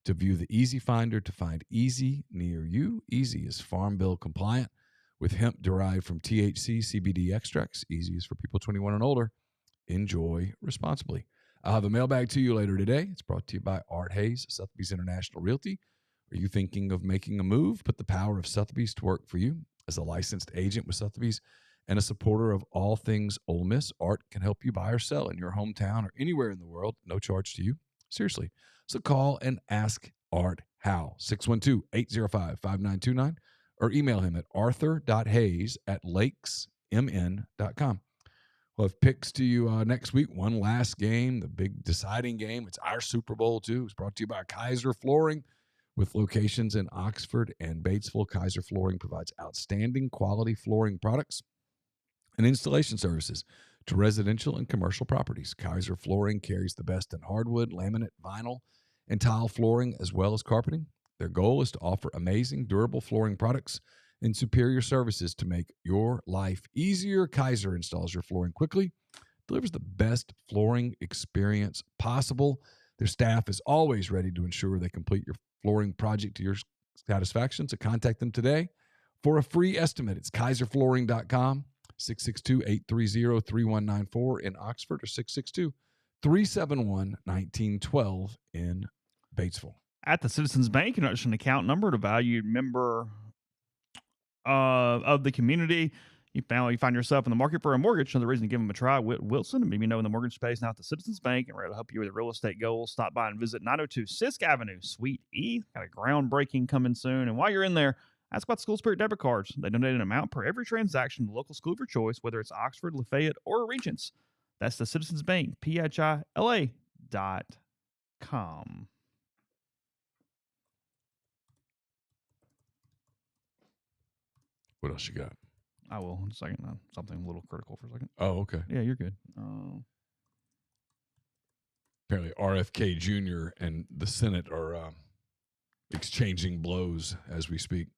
to view the Easy Finder to find Easy near you. Easy is Farm Bill compliant with hemp derived from THC, CBD extracts. Easy is for people 21 and older. Enjoy responsibly. I'll have a mailbag to you later today. It's brought to you by Art Hayes, Sotheby's International Realty. Are you thinking of making a move? Put the power of Sotheby's to work for you. As a licensed agent with Sotheby's and a supporter of all things Ole Miss, Art can help you buy or sell in your hometown or anywhere in the world. No charge to you. Seriously. So call and ask Art how. 612-805-5929 or email him at arthur.hayes@lakesmn.com. We'll have picks to you next week. One last game, the big deciding game. It's our Super Bowl, too. It's brought to you by Kaiser Flooring. With locations in Oxford and Batesville, Kaiser Flooring provides outstanding quality flooring products and installation services to residential and commercial properties. Kaiser Flooring carries the best in hardwood, laminate, vinyl, and tile flooring, as well as carpeting. Their goal is to offer amazing, durable flooring products and superior services to make your life easier. Kaiser installs your flooring quickly, delivers the best flooring experience possible. Their staff is always ready to ensure they complete your flooring project to your satisfaction. So contact them today for a free estimate. It's kaiserflooring.com, 662-830-3194 in Oxford, or 662-371-1912 in Batesville. At the Citizens Bank, an account number to valued member of the community. You find yourself in the market for a mortgage. Another reason to give them a try. Wilson, maybe you know in the mortgage space now at the Citizens Bank, and we're ready to help you with your real estate goals. Stop by and visit 902 Sisk Avenue, Suite E. Got a groundbreaking coming soon. And while you're in there, ask about School Spirit debit cards. They donate an amount per every transaction to the local school of your choice, whether it's Oxford, Lafayette, or Regents. That's the Citizens Bank, PHILA.com. What else you got? I will in a second. Something a little critical for a second. Oh, okay. Yeah, you're good. Apparently RFK Jr. and the Senate are exchanging blows as we speak.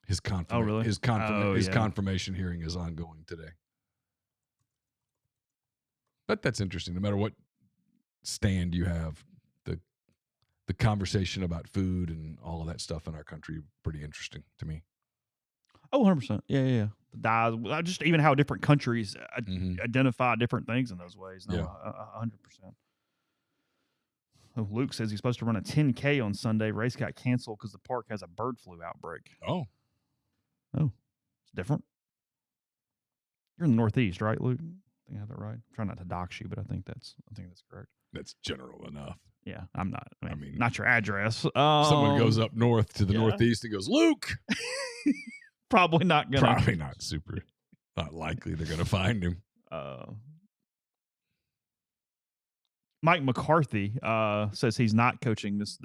His confirmation hearing is ongoing today. But that's interesting. No matter what stand you have, the conversation about food and all of that stuff in our country, pretty interesting to me. Oh, 100%. Yeah. Just even how different countries identify different things in those ways. No, 100%. Oh, Luke says he's supposed to run a 10K on Sunday. Race got canceled because the park has a bird flu outbreak. Oh, it's different. You're in the Northeast, right, Luke? I think I have that right. I'm trying not to dox you, but I think that's correct. That's general enough. Yeah, I'm not. I mean not your address. Someone goes up north to the Northeast and goes, Luke. Probably not gonna. Probably not super. Not likely they're gonna find him. Mike McCarthy says he's not coaching this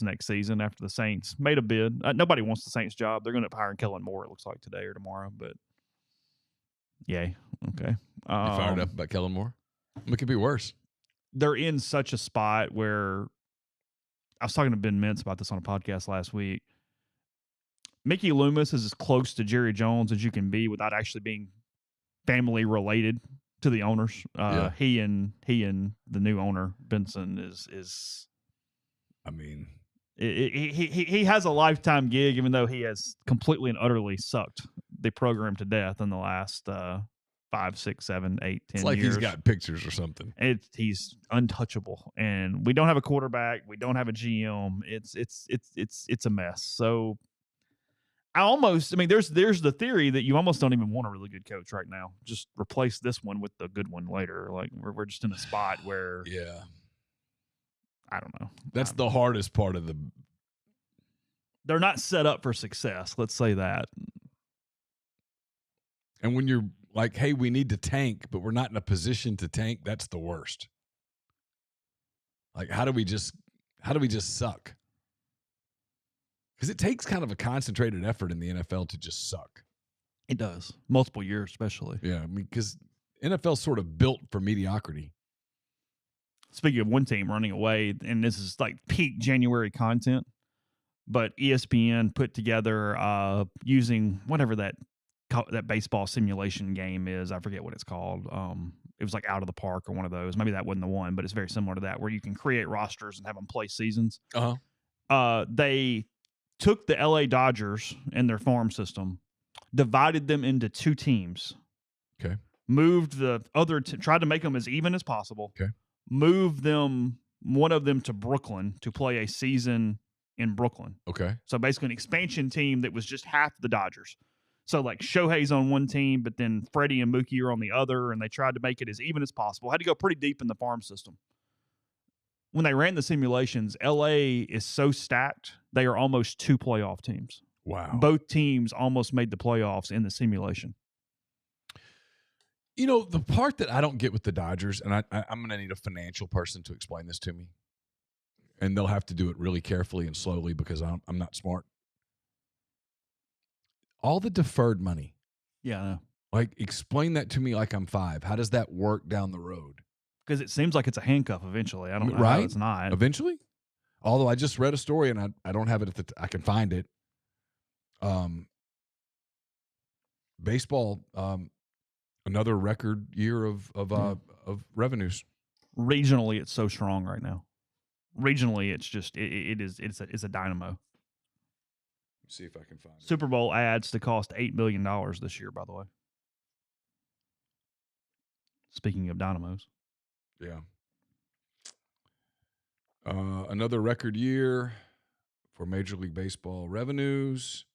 next season after the Saints made a bid. Nobody wants the Saints job. They're going to hire Kellen Moore. It looks like today or tomorrow. But yay, okay. You fired up about Kellen Moore? It could be worse. They're in such a spot where I was talking to Ben Mintz about this on a podcast last week. Mickey Loomis is as close to Jerry Jones as you can be without actually being family related to the owners. He and the new owner Benson is. I mean, he has a lifetime gig, even though he has completely and utterly sucked the program to death in the last 5, 6, 7, 8, 10 it's like years. He's got pictures or something. He's untouchable, and we don't have a quarterback. We don't have a GM. It's a mess. So. There's the theory that you almost don't even want a really good coach right now. Just replace this one with the good one later. Like we're just in a spot where I don't know. That's the hardest part of they're not set up for success. Let's say that. And when you're like, hey, we need to tank, but we're not in a position to tank, that's the worst. Like, how do we just suck? Because it takes kind of a concentrated effort in the NFL to just suck. It does. Multiple years, especially. Yeah, I mean, because NFL's sort of built for mediocrity. Speaking of one team running away, and this is like peak January content, but ESPN put together using whatever that baseball simulation game is. I forget what it's called. It was like Out of the Park or one of those. Maybe that wasn't the one, but it's very similar to that, where you can create rosters and have them play seasons. They took the LA Dodgers and their farm system, divided them into two teams. Okay. Moved the other, tried to make them as even as possible. Okay. Moved one of them to Brooklyn to play a season in Brooklyn. Okay. So basically an expansion team that was just half the Dodgers. So like Shohei's on one team, but then Freddie and Mookie are on the other, and they tried to make it as even as possible. Had to go pretty deep in the farm system. When they ran the simulations, LA is so stacked, they are almost two playoff teams. Wow. Both teams almost made the playoffs in the simulation. You know, the part that I don't get with the Dodgers, and I'm going to need a financial person to explain this to me, and they'll have to do it really carefully and slowly because I'm not smart. All the deferred money. Yeah, I know. Like, explain that to me like I'm 5. How does that work down the road? Because it seems like it's a handcuff eventually. I don't know right? How it's not. Eventually? Although I just read a story, and I don't have it I can find it. Baseball, another record year of revenues. Regionally, it's so strong right now. Regionally, it's just it's a dynamo. Let's see if I can find it. Super Bowl ads to cost $8 million this year, by the way. Speaking of dynamos. Yeah. Another record year for Major League Baseball revenues.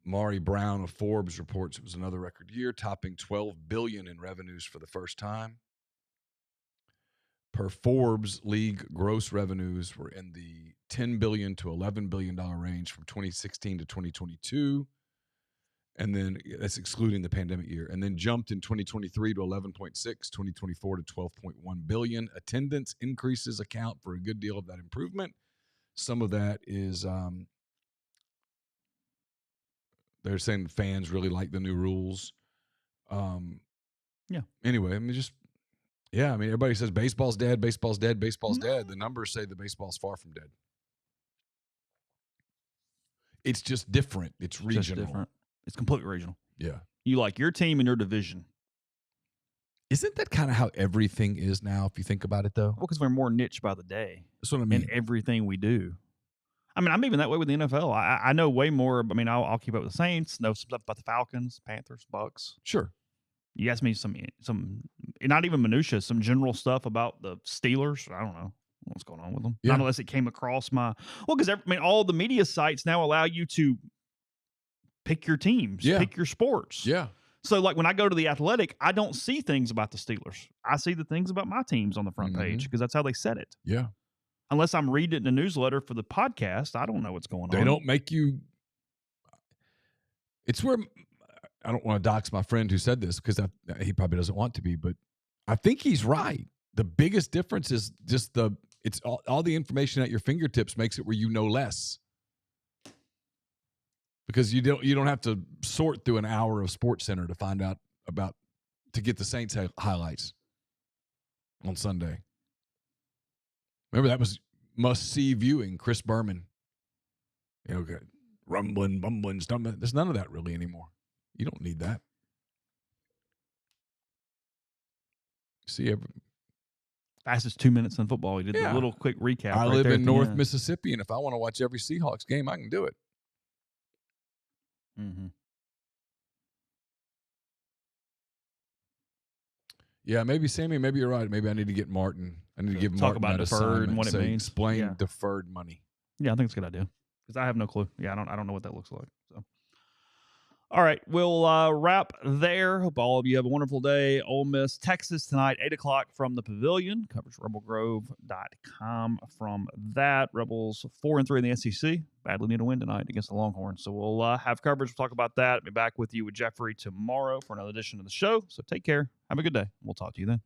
Maury Brown of Forbes reports it was another record year, topping $12 billion in revenues for the first time. Per Forbes, league gross revenues were in the $10 billion to $11 billion range from 2016 to 2022. And then that's excluding the pandemic year. And then jumped in 2023 to 11.6, 2024 to 12.1 billion. Attendance increases account for a good deal of that improvement. Some of that is they're saying fans really like the new rules. Yeah. Anyway, I mean, everybody says baseball's dead, baseball's dead, baseball's dead. The numbers say the baseball's far from dead. It's just different. It's regional. Just different. It's completely regional. Yeah. You like your team and your division. Isn't that kind of how everything is now, if you think about it, though? Well, because we're more niche by the day. That's what I mean. In everything we do. I mean, I'm even that way with the NFL. I know way more. I mean, I'll keep up with the Saints, know some stuff about the Falcons, Panthers, Bucks. Sure. You ask me some not even minutia, some general stuff about the Steelers. I don't know what's going on with them. Yeah. Not unless it came across because all the media sites now allow you to pick your teams, pick your sports. Yeah. So, like, when I go to The Athletic, I don't see things about the Steelers. I see the things about my teams on the front page because that's how they set it. Yeah. Unless I'm reading it in a newsletter for the podcast, I don't know what's going on. They don't make you – it's where – I don't want to dox my friend who said this because he probably doesn't want to be, but I think he's right. The biggest difference is just it's all the information at your fingertips makes it where you know less. Because you don't have to sort through an hour of SportsCenter to find out to get the Saints highlights on Sunday. Remember, that was must-see viewing. Chris Berman, rumbling, bumbling, stumbling. There's none of that really anymore. You don't need that. See, fastest 2 minutes in football. He did the little quick recap. I live in North Mississippi, and if I want to watch every Seahawks game, I can do it. Mm-hmm. Yeah, maybe Sammy. Maybe you're right. Maybe I need to get Martin. I need to give Martin about deferred and what it means. Explain deferred money. Yeah, I think it's a good idea because I have no clue. Yeah, I don't know what that looks like. So, all right, we'll wrap there. Hope all of you have a wonderful day. Ole Miss, Texas tonight, 8:00 from the Pavilion. Covers rebelgrove.com from that. Rebels 4-3 in the SEC. Badly need a win tonight against the Longhorns. So we'll have coverage. We'll talk about that. Be back with you with Jeffrey tomorrow for another edition of the show. So take care. Have a good day. We'll talk to you then.